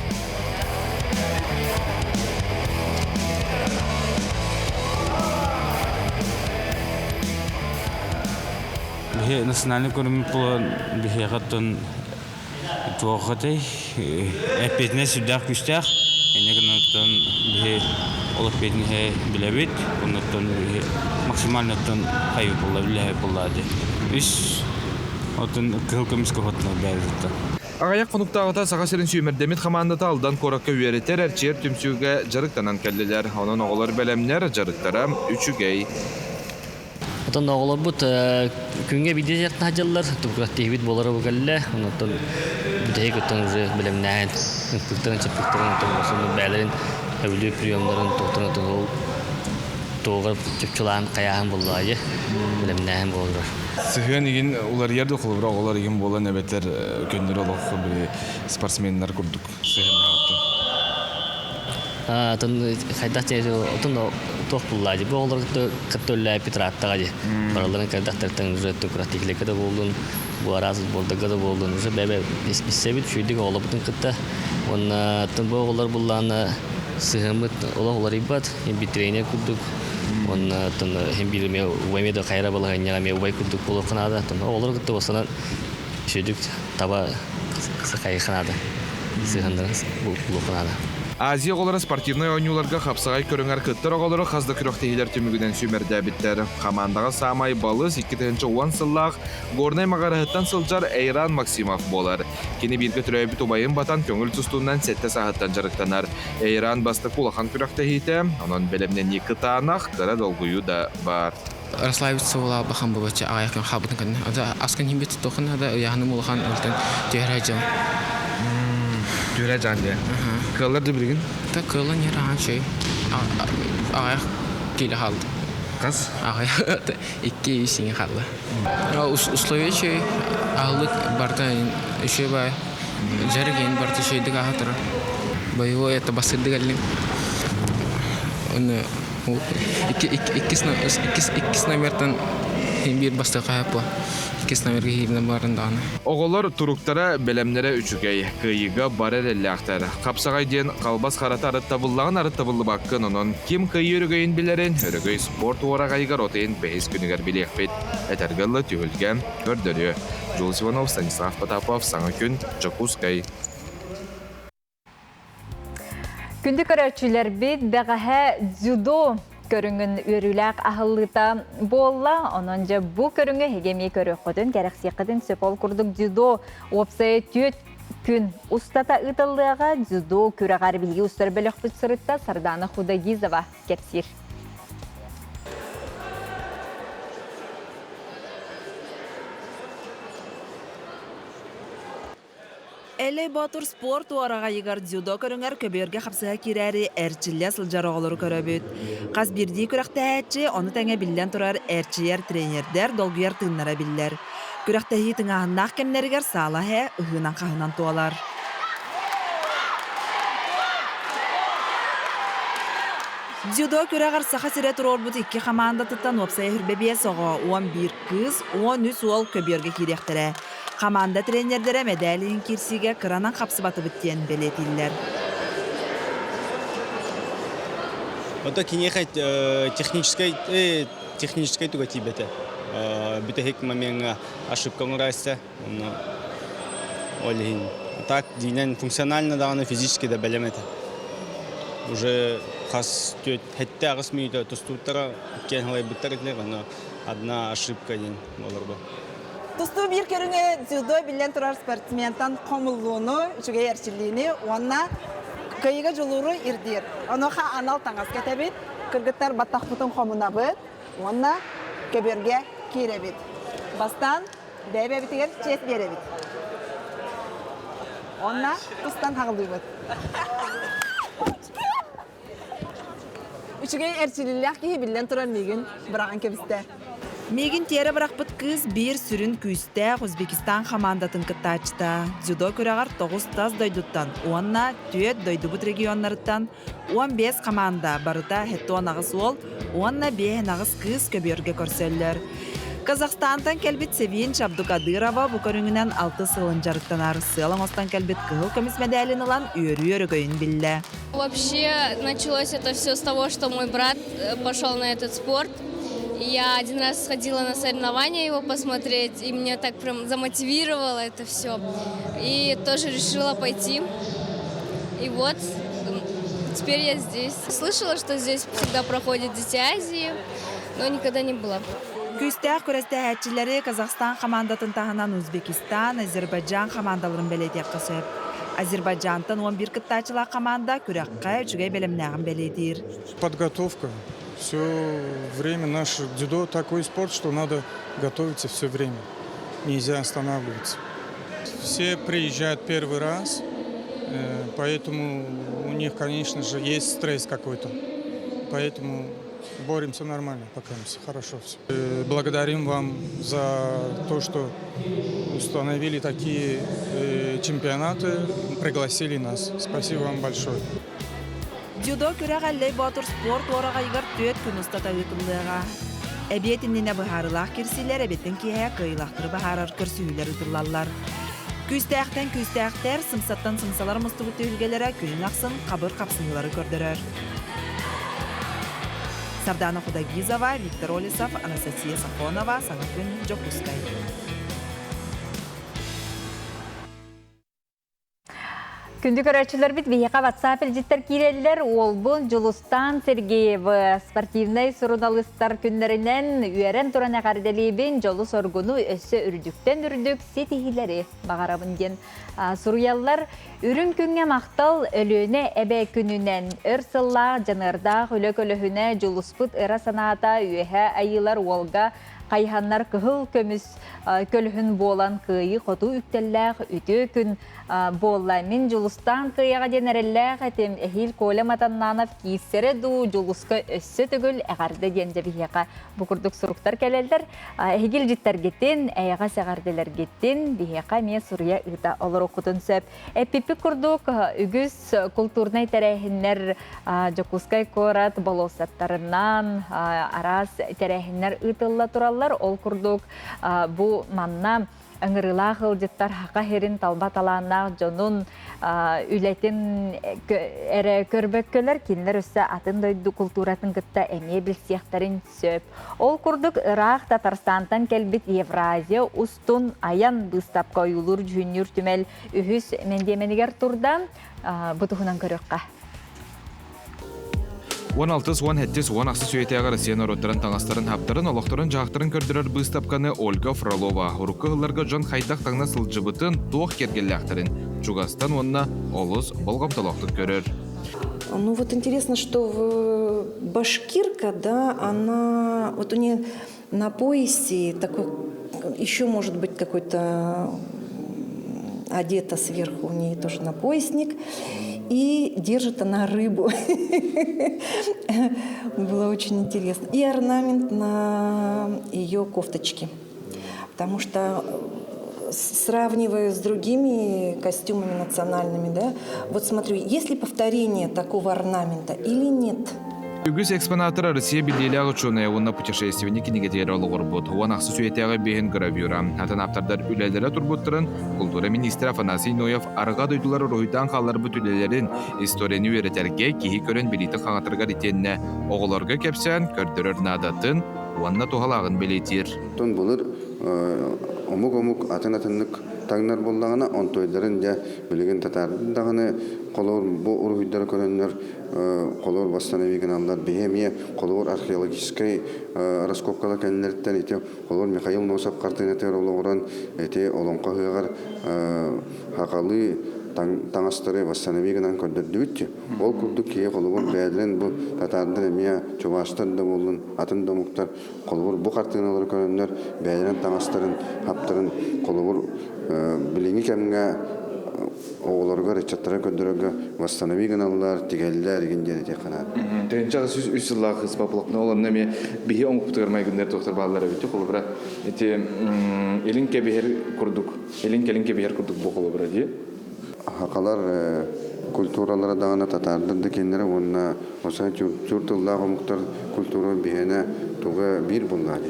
Национальный кормит по бихегатон туахатай эпетне сюда кустах энегнатон бихе олапетне билебит оннатон максимально тон хайу болла биле боллады иш отон кылкымско хотно бәзитта. Ағаяқ қонуқтағыта сағасырын сүймердемет қамандата алдан қораққа үйереттер әрчер түмсуге жарықтанан кәлділер. Оның оғылар бәлемнер жарықтара үшігей. Отон оғылар бұд күнге биде жартын хажалар, тұмқыратты ебет болары бұғалылы. Онытын бүдәйік өттен ұзы білімнәйін, пүктірін, бәлерін, әулі приемларын тоқтырын ол тоғыр чөпчілан қаяғын болды айы, білімнәйін болырыр. Сыған еген олар ерді қолыбыра олар еген болан әбеттер көндері олық бір спортсменлер көрдік сыған ағыттың. Отын қайдақ жайы отын тоқ бұллайды. Бұл олар қыттөлі петіраттыға жай. Бараларын қайдақтардың ұзы түкіраттекілікі де болдың, бұл аразыз болдығы да болдың. Ұзы бәбі бесебет шүйдік оғылы бұтын қытта. Бұл олар бұлланы сығымыт олар ибат, бір тренер күрдік. Hem bir uymaydı kayra balığı yani uyay kurduk buluq kanadı. Olur gitti olsana şöydük taba kayı kanadı. Sığındırız buluq kanadı. Азия олары спортивный ойнуларға қапсағай көріңер күттір оғылары қазды күріқтейілер түмігінен сүймерді әбіттер. Қамандаға самай балыз 2-10 сыллақ ғорнай мағарығыттан сылжар Эйран Максимов болар. Кені біргі түрәйбі тубайын батан көңіл тұстуынан сәтті сағыттан жарықтанар. Эйран басты құлақан күріқтейді, оның бәлемнен екі тағанақ қыра долғыю да бар. Расслабиться была бахан бабача аяқын қабытын кәні. Ада асқан химбет тоқын, ада яғыным олған өлтен түйәрәйжал. Түйәрәйжал де. Кылларды бірген? Да, кылы не раған шей. Ағаяқ келі қалды. Қас? Ағаяқ 200 қалды. Условия шей, ағылық барда үші бай. Жарыген барда шейдік ағатыры. Боевой это басырдық әлім. Оны иккіс номерден бір басты қайапы. Иккіс номерге хейбінен барындағаны. Оғылар тұруқтара бәлемнері үшігей, күйігі барыр әліқтар. Қапсағай ден қалбас қараты арыттабыллағын арыттабылы баққын оның кем күйі өрігейін білерін, өрігей спорт орағайғар отайын бәйіз күнігер білеқпет. Әтәргілі түйілген көрдірі. Жолс Иванов, Станислав Потапов, Саңа күн, Жакускай. Күнді көрәтшілер бет бәғәхә дзюдо көріңін өріләк ағылыта болла. Онынжа бұл көріңі хегеме көрі қодын кәріқсеқідін сөпол күрдік дзюдо опсайы төт күн ұстата ұтылыға дзюдо көріғар білгі ұстар бөлік бұтсырытта Сардана Худагизова кепсір. Әлей батыр спорт уараға егар дзюдо көріңер көберге қапсыға керәрі әрчілі сылжар оғылыры көрөбіт. Қаз бірдей көріқті әтші, оны тәңе білден тұрар әрчілер тренердер долгүйер тыңнара білдер. Көріқті хейтің ағыннақ кемнергер сала хә ұғынан қағынан туалар. Дзюдо көріғар сақа сірет ұрорбыт 2 команда тұттан опсай хүрбебе соға 11 кыз, 13 ол көберге керектірі. Команда тренердері медалин кирсиге кыранан қапсы баты біттен белетілдер. Это кинехать технической туга тибете. битехик маменга ошибка нурайса. Олин. Так, динен функционально да, физически да белемет. Уже хас тет хетте агас мида тустуттара кен халай биттаретлер, но одна ошибка дин болорбо. Тусту бир көрүнгө дзюдо билен турар спортсментан комулууну, үчүгө эрчилини, онна кайга жолуру ирдир. Оноха анал таңас кетебит, кыргыттар баттахпутун комунабыт, онна көбөргө киребит. Бастан бебебитигер чет беребит. Онна тустан тагылдыбыт. Үчүгө эрчилилер ки билен турар мигин браган кебисте. Мегин тере быракпыт кыз бир сүрүн күстә Өзбекистан командатын кыттачта. Дзюдо көрәгәр 9 таз дойдуттан, онна төт дойдубут регионнарыттан 15 команда барыта хетто нагыс ол, онна бе нагыс кыз көбөргө көрсөллөр. Казахстантан келбит Севин Абдукадырова бу көрүнгүнөн 6 сылын жарыктанар. Сылың остан келбит кыл комисс медалин алан үйөрү көйүн билле. Вообще началось это все с того, что мой брат пошел на этот спорт. Я один раз сходила на соревнования его посмотреть, и меня так прям замотивировало это все. И тоже решила пойти. И вот, теперь я здесь. Слышала, что здесь всегда проходит Дети Азии, но никогда не была. Күстәк көрәстә хәтчеләре Казахстан командатын тағынан Өзбекистан, Азербайджан командаларын белетек кысып. Азербайджантан 11 кыттачылар команда күрәккә үчүгә белемнәгән белетир. Подготовка. Все время наш дзюдо такой спорт, что надо готовиться все время. Нельзя останавливаться. Все приезжают первый раз, поэтому у них, конечно же, есть стресс какой-то. Поэтому боремся нормально, пока хорошо все. Благодарим вам за то, что установили такие чемпионаты, пригласили нас. Спасибо вам большое. Дзюдо көрәгәлләй батыр спорт орага игар төт күн устата үтүллыга. Әбиетинне баһарылах кирсиләр әбеттен кие кыйлахтыр баһарар көрсүләр үтүллалар. Күстәхтәр сымсаттан сымсалар мустугы төгелгәләре күн аксын кабыр капсынлары көрдөрөр. Сардана Худагизова, Виктор Олесов, Анастасия Сафонова, Санакүн Жокускай. Күнді көрәтшілер бит бейеқа WhatsApp елжеттер кейрелілер олбын Жулустан Сергеев спортивный сұрыналыстар күнлерінен үйерен тұран әқарделейбін жолы соргуну өсі үрдіктен үрдік сетихилері бағарабын ден. Сұруялар үрін күнге мақтал өліні әбе күнінен өрсылла жанырда хүлі-көліхіне Жулуспыт ыра саната үйе айылар олға қайханнар кығыл көміс көліхін болан күйі қоту үктелләқ үті күн болла. Мен Жулустан күйеға денерелләқ әтем әхил колем атаннанов кейсері ду Жулуска өссі түгіл әғарды денде бейеқа бұқырдық сұруқтар кәлелдер. Әхігіл життар кеттен, әйеға сәғарделер кеттен, бейеқа мен сұрия ұйта олар оқытын сөп. Әппіпі күрдік үгіз культурнай тәрәхіннер Жокускай корат болосаттарынан арас тәрәхіннер ұйтылла тұралар. Ол күрдік бұ манна ыңырыла қылдеттар хақа херин талбат аланақ жонун үлетін әрі көрбөккөлер кенлер өссі атын дойду культуратын кытта әме білсияқтарын сөп. Ол күрдік Ирақ Татарстантан кәлбіт Евразия устун аян бұстап қойылыр жүнүр түмел үхіс мендеменігер турдан бұтығынан көріққа. 16-17-10 ақсы сүйетеғі Россиян ороттарын таңастарын хаптарын, олықтарын жақтарын көрдірер бұстапқаны Ольга Фролова. Ұрыққы ғыларға жон қайтақ таңна сылжыбытын туақ кергелі ақтарын. Чугастан онына олыз болғамталақтық көрір. Ну вот интересно, что башкирка, да, она, вот у нее на поясе такой, еще может быть какой-то одета сверху, у нее тоже на поясник. И держит она рыбу. Было очень интересно. И орнамент на ее кофточке. Потому что, сравнивая с другими костюмами национальными, да, вот смотрю, есть ли повторение такого орнамента или нет? Үгіз экспонатыры Россия билдейлі ученые онна путешественники негетері олы ғырбыт. Оған ақсы сөйтеғі бейін гравюра. Атын аптардар үлелері тұрбыттырын культура министрі Афанасий Ноев арыға дойдулары ройдан қалар бүтілелерін историяны өретерге кейі көрін білейті қаңатырға ретеніне оғыларға кепсен көрдірір надатын уанна тухалағын белетир. Тон болыр омук атын-атыннык таңнар боллағына онтойларын я білеген татардың дағыны қолор бұл ұрғыдары көрінер қолор восстановиген алдар бейемия қолор археологической раскопкала кәнілерттен ете қолор Михаил Носов картинатер олығыран ете олонқа ғығар хақалы таңастары восстановигенан көндірді бүтті. Ол күрді кие қолығыр бәділен бұл татардың әмия чувашты да болын атын домуқтар қолығыр бұл картиналары көрінер бәділен таңастарын хаптарын қолығыр біліңі кәміңе оғыларға речаттара көндірігі восстановиген алылар, тегелілер егендері де қанады. Төнінші ағыз үз жыллағы қыз бапылықны олын әме бейі оңқыптығырмай күндер тоқтар балалары өте қолы бұра. Елін кәбейер күрдік, елін кәбейер күрдік бұл қолы бұра де? Хақалар культуралары дағына татардырды кендері онына осы жұртылдағы мұқтар культура бейіне туға бір бұлғады.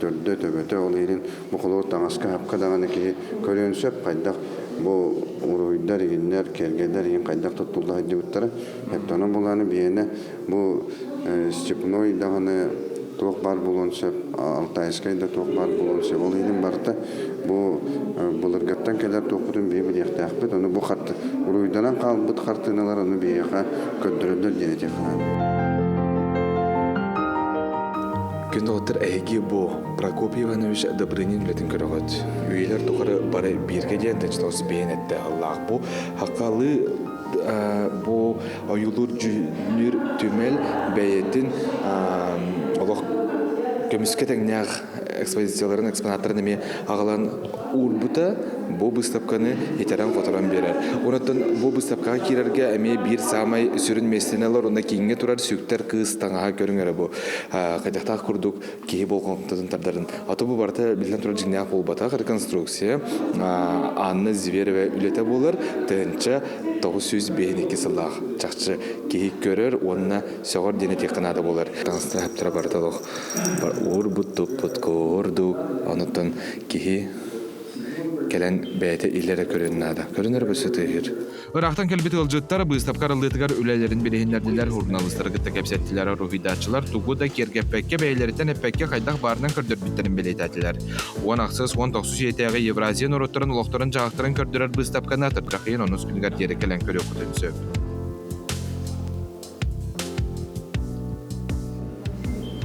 Төрді төбеті ол ерін бұқылығы таңасқа хапқа дағаны ке көренсөп қайдақ бұл ұруйдар егенлер, кергелер еген қайдақ тұттылды айды бұттары. Әптаны бұлғаны бейіне бұл Степной дағаны тоқ бар болуынсып, Алтайскайда тоқ бар болуынсып, ол ерін барды бұл ұрғаттан келер тоқудың бейбі дейіқті әқпет, оны бұл қарты ұруйдаран қалбыт қартыналар оны бейіға көндірілдер дене текінады. Күнді отыр әйге бұл Прокопий Иванович Добрынин үлетін көріғыд. Өйлер тұқыры бары бірге дейін тәншіліғыз бейін әтті Аллах бұл. Хақалы бұл ойылыр жүлір түмел бәйетін олық көміске тәңнәғ экспозицияларын, экспонаттарын әме ағалан урбута бұл бұстапқаны етерен фоторан берер. Онаттан бұл бұстапқаға керерге әме бір самай сүрін местенелер, онда кейінге тұрар сүктер қыз таңаға көріңері бұл. Қайдақтақ күрдік кейі бол қонқымтадың тардарын. Аты бұл барта білден тұрар жіңнәқ бол батақ реконструкция. Анны Зверева үлеті болыр, тәнчі 952 сылақ. Чақчы кейі көрер, онына соғыр дене текінады болыр. Таңыстыра әптіра барталық. Ур бұттық, бұткордық, онаттан кейі келен бәйті illere көріннады. Көрінер бөсі түйір. Ирақтан келбеті ұлжыттар бұйыстап қарылдытығар үләлерін білігіндерділер хурналыстары күтті кәпсеттілер рухидатчылар туғы да кергеппәкке бәйлерден әппәкке қайдақ барынан көрдір біттерін белетәділер. Оған ақсыз 19 етәғі Евразиян ұрыттырын ұлықтырын жағықтырын көрдірер бұйыстап қанатыр, бірақ ең оныз күнгер дері келен көрі құтын сөп.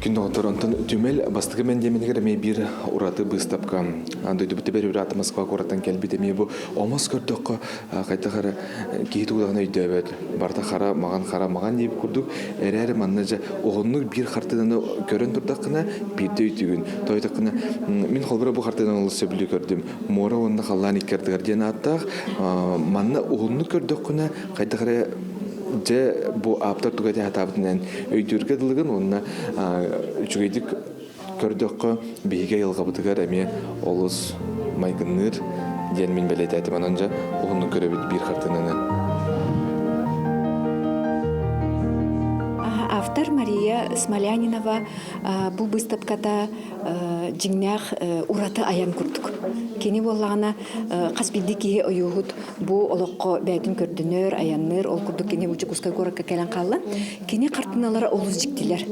Күнді отырынтын түмел бастығы мәндемінігер әмей бір ұраты бұстапқа. Андойды бұты бәрі ұраты Москва қораттан кәлбет әмей бұл омас көрдіққа қайта қара кейті ұлағына үйді әбәд. Барта қара маған дейіп көрдік. Әрі манна жа оғынның бір қартыданы көрін тұрдақына бірді үйтігін. Тойдақына мен қолбыра бұл қартыдан ұлы сөбілі көрдім. Мора онына қалан еккердігерден аттақ. Манна оғынның көрдіқына қайта қара же бұл аптар тұғайды атабытынан өйдерге дылығын, онына үчігейдік көрдіққа бейге елғабытығар әме олыз майқыныр ден мен бәлеті әтіман онжа оғынның көребет бір қартынаны. Автор Мария Смолянинова бұл выставкада жиңнәқ ураты аян күрдік. Кені болағына қаспилді кейі ойуғыд бұл олыққа бәйтін көрдінер, аянныр, ол күрдік кені ұчы құскай қораққа кәлін қалы. Кені қартыналары олыз жіктілер.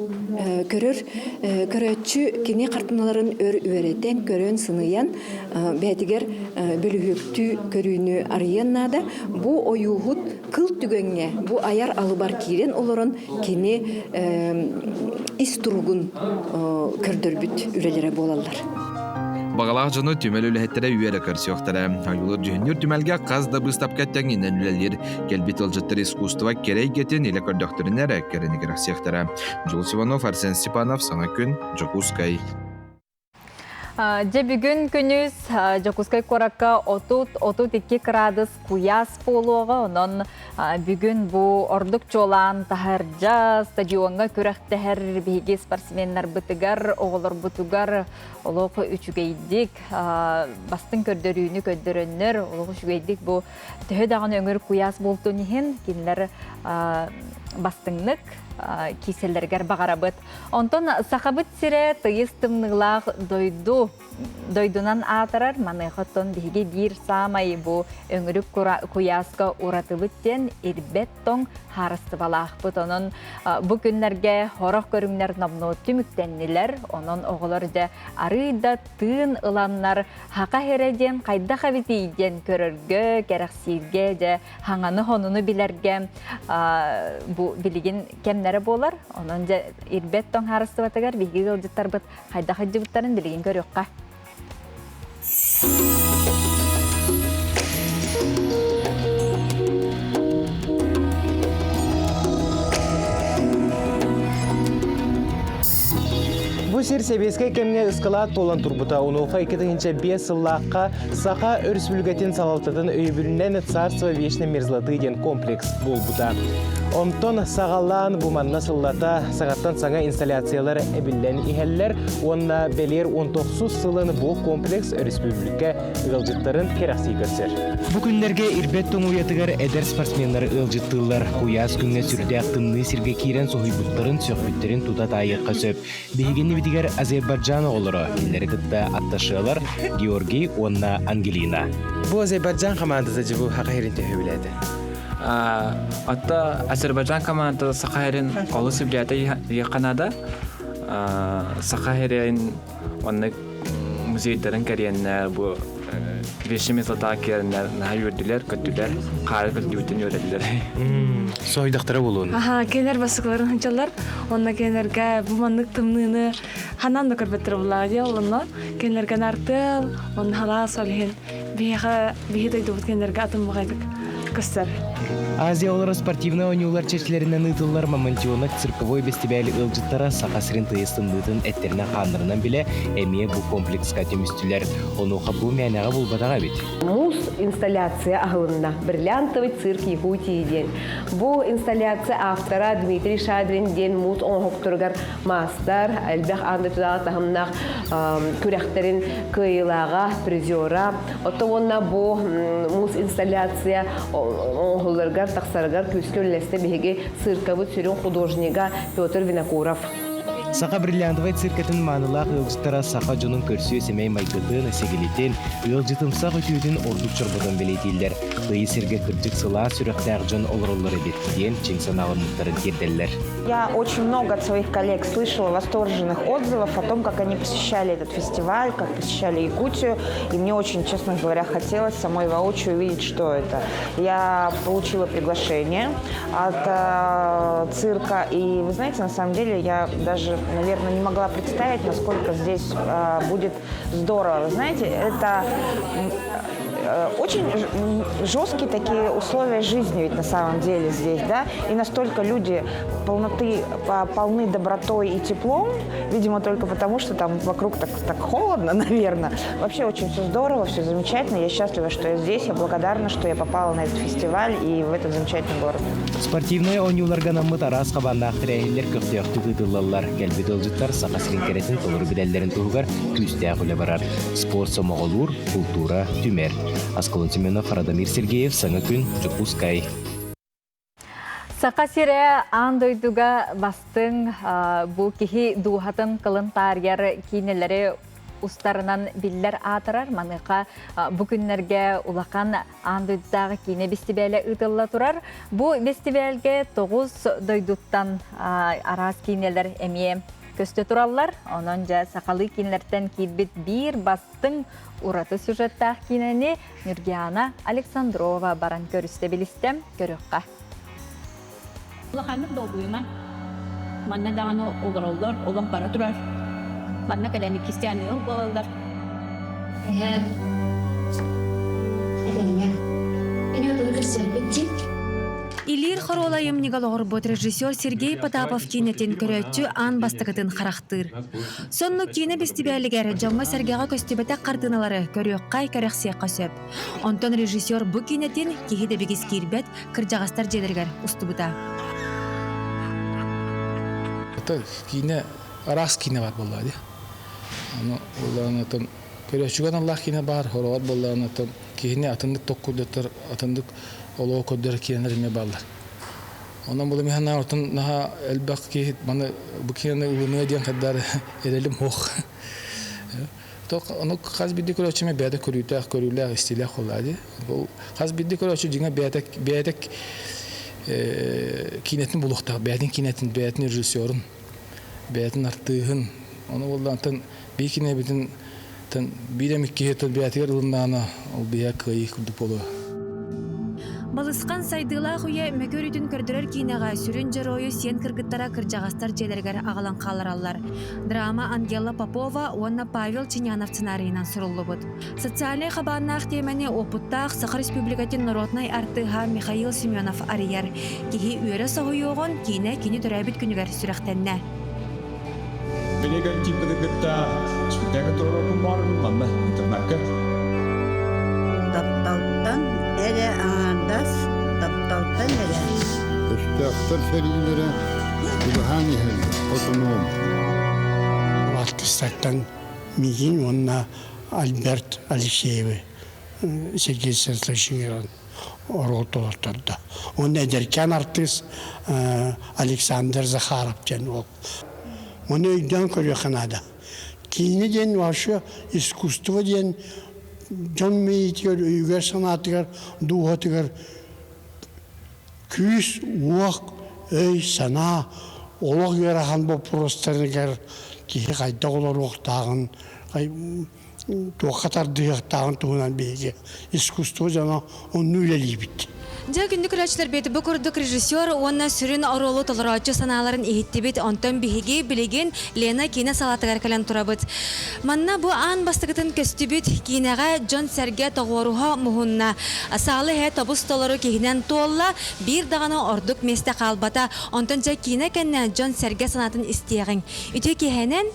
Көрөтші кені қартыналарын өреттен көрін сыныян бәйтігер бөлігікті көріні арыяннады. Бұл ойуғыд қыл түгенге, бұл аяр алыбар кейрен оларын кені ис тұрғын көрдірбіт үрелері болалар. Бағалақ жыны түмел өліхеттері үйері көрсіоқтары. Айылыр жүхінер түмелге қазда бұстап кәттен енен үлелер. Келбет олжыттыр искусства керей кетін елі көрдіқтірінер әккеріні керексектері. Жол Сиванов, Арсен Степанов, Саңа күн, Жокускай. Же бүгін күніз Жокускай қораққа 32 градус куяс болуға, онын бүгін бұл ордық жолан тахаржа стадионға көрәқтәр бейге спортсменлер бұтығар, оғылыр бұтығар, олығы үшігейдік, бастың көрдірүйіні көддірінер, олығы үшігейдік бұл түхі дағын өңір куяс болтуын ехен, кенілер бастыңлық киселлергер бағарабыт. Онтон сақабыт сире тыйыз тымнылақ дойдунан атырар, маныхоттон биге бир самай бу өңірік куяска уратыбыттен ирбет тоң харысты балақпыт. Онын бұ күнлерге хорақ көріңнер намнуыт түміктеннілер, онын оғылырды арыйда тыын ыланнар хақа хереден қайда қабитейден көрірге, керақсирге де хаңаны хонуну білерге бұ білігін кемнері болар. Онын же ирбет тоң харысты батығар биге ғылжыттар бұт қайда қайдыбыттарын білігін көріққа. Бу сир себеске кемге ыскалат болан турбута унуха 2005 сыллаққа сақа өрсүлгетін салалтатын өйбүлінен царство вечный мерзлаты ден комплекс болбута. Онтон сағалан буманна сыллата сағаттан саңа инсталляциялар әбіллен ихеллер, онна белер 19 сылын бұл комплекс республика ылжыттарын керақси көрсер. Бұ күнлерге ирбет тоң уятығар әдер спортсменлары ылжыттылар. Куяз күнге сүрдәк тымны сирге кейрен соғибуттарын сөқбіттерін тутат айыққа сөп. Бейгенні бітігер Азербайджан олыры, келері күтті атташылар Георгий, онна Ангелина. Бұл Азербайджан командасы жібу хақайрын төхі біледі. Атта Азербайджан командасы Сақайрын қолы сөбілеті еқанада. Сақайрын онны музейдерін кәреннер, бұл вешіміз атакерінер наға өрділер, көттілер, қары күлдеуітін өреділер. Сойдақтары болуын? Кенер басықларын хынчалар, онна кенерге бұманлық тымныны хананды көрбеттір бұлағы олыны. Кенерге нартыл, онны хала солхен, бейі дойды бұд кенерге атым бұғайдық көстер. Азия олары спортивный ойнулар чечлерінен ұйтылар мамантионат цирковой бестебәлі ылжыттара сақасырын тыйыстындытын әттеріне қанырынан біле әмие бұл комплекска төмістілер. Онуға бұл мәнеға бұл батаға бет. Мус инсталляция ағылында бриллиантовый цирк Якутии ден. Бұл инсталляция автора Дмитрий Шадрин ден мус оңғықтырғар мастар, әлбәқ аңды тұдағы тағымнақ күрәқтерін күйілаға, призера. Оты онна бұл мус инсталляция оңғылырғар тақсарыгар күскөллесте беге циркабыт сүрін художнига Петр Винокуров. Сақа бриллиантовай циркетін манылақ ылжыттара сақа жонын көрсүйе семей майкытын, сегелетен, ылжытымсақ өтүйдің ордық чырбыдын белетейлер. Тыйы серге кірджік сыла сүріқтәғ жон олырылары беттіден чеңсан ағынлықтарын керделер. Я очень много от своих коллег слышала восторженных отзывов о том, как они посещали этот фестиваль, как посещали Якутию. И мне очень, честно говоря, хотелось самой воочию увидеть, что это. Я получила приглашение от цирка. И вы знаете, на самом деле, я даже, наверное, не могла представить, насколько здесь будет здорово. Вы знаете, это очень жесткие такие условия жизни ведь на самом деле здесь, да, и настолько люди полны добротой и теплом, видимо, только потому, что там вокруг так холодно, наверное. Вообще очень все здорово, все замечательно, я счастлива, что я здесь, я благодарна, что я попала на этот фестиваль и в этот замечательный город. Спортивные ойнуларға намыт арас қабаннақ тірәйілер көқтеяқты тұтылалар. Кәлбет олжыттар сақасырын кәретін толыр бідәлдерін тұғығар күстәқ үлі барар. Спорт сомағылур, культура, түмер. Асколын Семенов, Радамир Сергеев, Саңа күн, Жукускай. Сақасире андойдуга бастың бұл кихи дуғатын қылын тарьяр кейнелері устарынан биллер атырар. Маныға бүгінлерге улақан андойдудағы кейне бестибәлі ұтылла тұрар. Бұл бестибәлге 9 дойдуттан арас кейнелер әмие көсті тұралар. Онын жа сақалы кейнелерден кейбіт бір бастың ураты сюжеттақ кейнені Нұргияна Александрова баран көрісті білістем көріққа. Улақанның долгуйма. Манна дағаны олар, олан бара тұрар. Манна кәләні кистияны олар. Илир хоролайым негалогор бот режиссер Сергей Потапов кинетин көрөтчү ан бастыгытын характыр. Сонну кине бестибәлигер жамма сәргәгә көстебәтә картиналары көрөккай көрәксия касып. Онтон режиссер бу кинетин кихиде бигис кирбет кыржагастар жедергер устубута. Это кине рас кине бар булды. Аны уларны тон көрөчүгөн Аллах кине бар, хорот булларны тон кине атындык токкуддыр, атындык олоо көдөр кинелер ме балдар. Ondan bulan mihana ortan naha elbaq ki bana bu kiyane ulunu diyen kadar erelim hoş. То оно хаз бидди короче беда көрүлө стиле холади. Бул хаз бидди короче жиңа беда кинетин булукта, бедин кинетин режиссерын, бедин артыгын. Оны болдантан би кине битин тан бидемик киетел беатер улнана ол бия кыйык дуполу. Балысқан сайдыла хуя мөкөрүтүн көрдөрөр кинега сүрүн жарою сен кыргыттара кыржагастар желергер агалан калараллар. Драма Ангела Попова, онна Павел Чинянов сценарийынан суруллубут. Социальный хабарнах темени опуттах Сахар Республикатын народной артыга Михаил Семенов арияр. Кихи үйрө согуйогон кине кини төрөбүт күнүгөр сүрөктенне. Билегер типдегетта спектакль турурун барын мамма интернакка. Тапталтан эре аңардас, тапталтан эре. Өстөктөр серилері Ибхани автоном. Артисттардан мигин онна Альберт Алексеевы, Сергей Светлович оротолорторда. Он эдеркен артист Александр Захаров ден ол. Оны үйден көрі қанада. Кейіне ден вашы искусство ден John Meitер, үйгер санатығыр, дуғатығыр, күз, уақ, өй, сана, олық ераған бұл простарығыр, кейі қайда олар оқтағын, туақатар дұяқтағын туғынан бейге. Искусство жана оны үйлелей бітті. Жа күндік рәчлер беті бұл көрдік режиссер, онна сүрін оролу толырачы саналарын ехетті бет, онтан бігеге білеген Лена кине салатығар кәлін тұрабыд. Манна бұл аң бастығытын көсті бет кинеға Джон Серге тоғыруға мұхынна. Салы хә табыс толыру кейінен туолла, бір дағаны ордық месті қалбата, онтан жа кине кәнне Джон Серге санатын істеғін. Үті кейінен?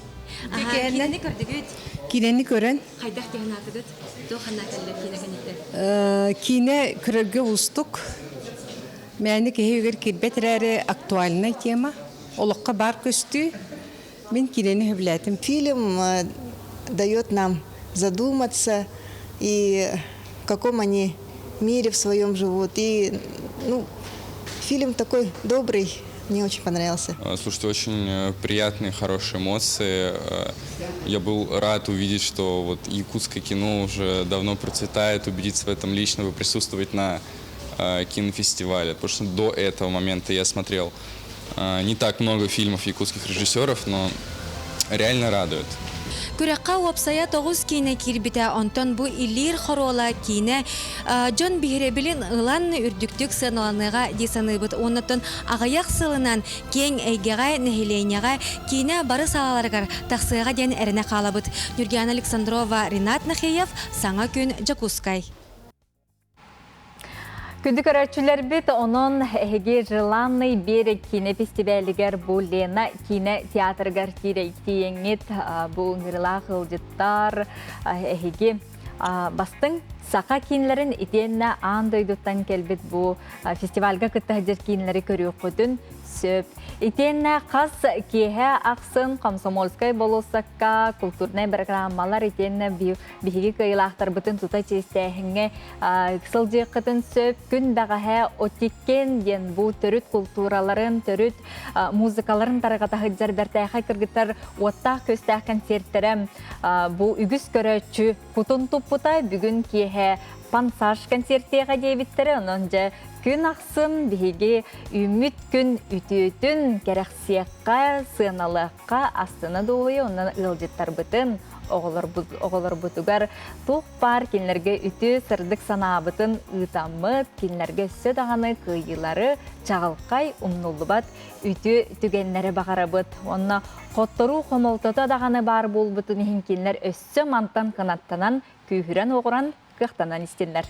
Кинені көрдігіт? Кинени көрен? Қайдақ кейін атығыт? Тоқанна кәлі кине кәнекті? Кине көрерге ұстық. Мәні кейгер кирбетрәрі актуальна тема. Олыққа бар көсті. Мен кинени хөвләтім. Фильм дает нам задуматься, и в каком они мире в своем живут. И фильм такой добрый. Мне очень понравился. Слушайте, очень приятные, хорошие эмоции. Я был рад увидеть, что вот якутское кино уже давно процветает, убедиться в этом лично, присутствовать на кинофестивале. Потому что до этого момента я смотрел не так много фильмов якутских режиссеров, но реально радует. Күрәкка уапсая тоғыз кейіне кирбіті онтон бұ илер қорола кейіне Джон Бихребелин ұлан үрдіктік сыналаныға десаны бұд. Онытын ағаяқ сылынан кен әйгеға нәхилейнеға кейіне бары салаларғар тақсыға ден әріне қала бұд. Нургиян Александрова, Ринат Нахиев, Саңа күн Джакускай. Күндік өрәтшілер бет, оның әге жыланный бері кине фестивалігер бұл Лена кине театргар тирейттиеңет бұл ғырла қылжыттар әге бастың сақа кинлерін итенне андойдуттан келбет бұл фестивальға күттәдер кинлері көрі құдын сөп. Итенне қас кеге ақсын Комсомольскай болусаққа культурный программалар итенне бігігі кыйлақтар бұтын тута честәхіңе кысылжы қытын сөп күн дағаға отеккен ден бұл түріт культураларын, түріт музыкаларын тарғатағы жарбәртәйға кіргіттар оттақ көстәқ концерттерім бұл үгіз көрәтші құтын тұппыта бүгін кеге пансаж концерттеға дейбіттері онынжа күн ақсын бігі үміт күн үтіетін кәрәқсияққа, сыналыққа астыны долуы, онын ұлжеттар бұтын оғылар бұтығар тұқ бар кенлерге үті сырдық санабытын ұтамыт, кенлерге сөд ағаны қиылары чағылқай ұмнулы бат үті түгенлері бағары бұт. Онына қоттыру қомылтыты дағаны бар бол бұтын ең кенлер өссі мантан қанаттанан күйірен оғыран қықтанан істенлер.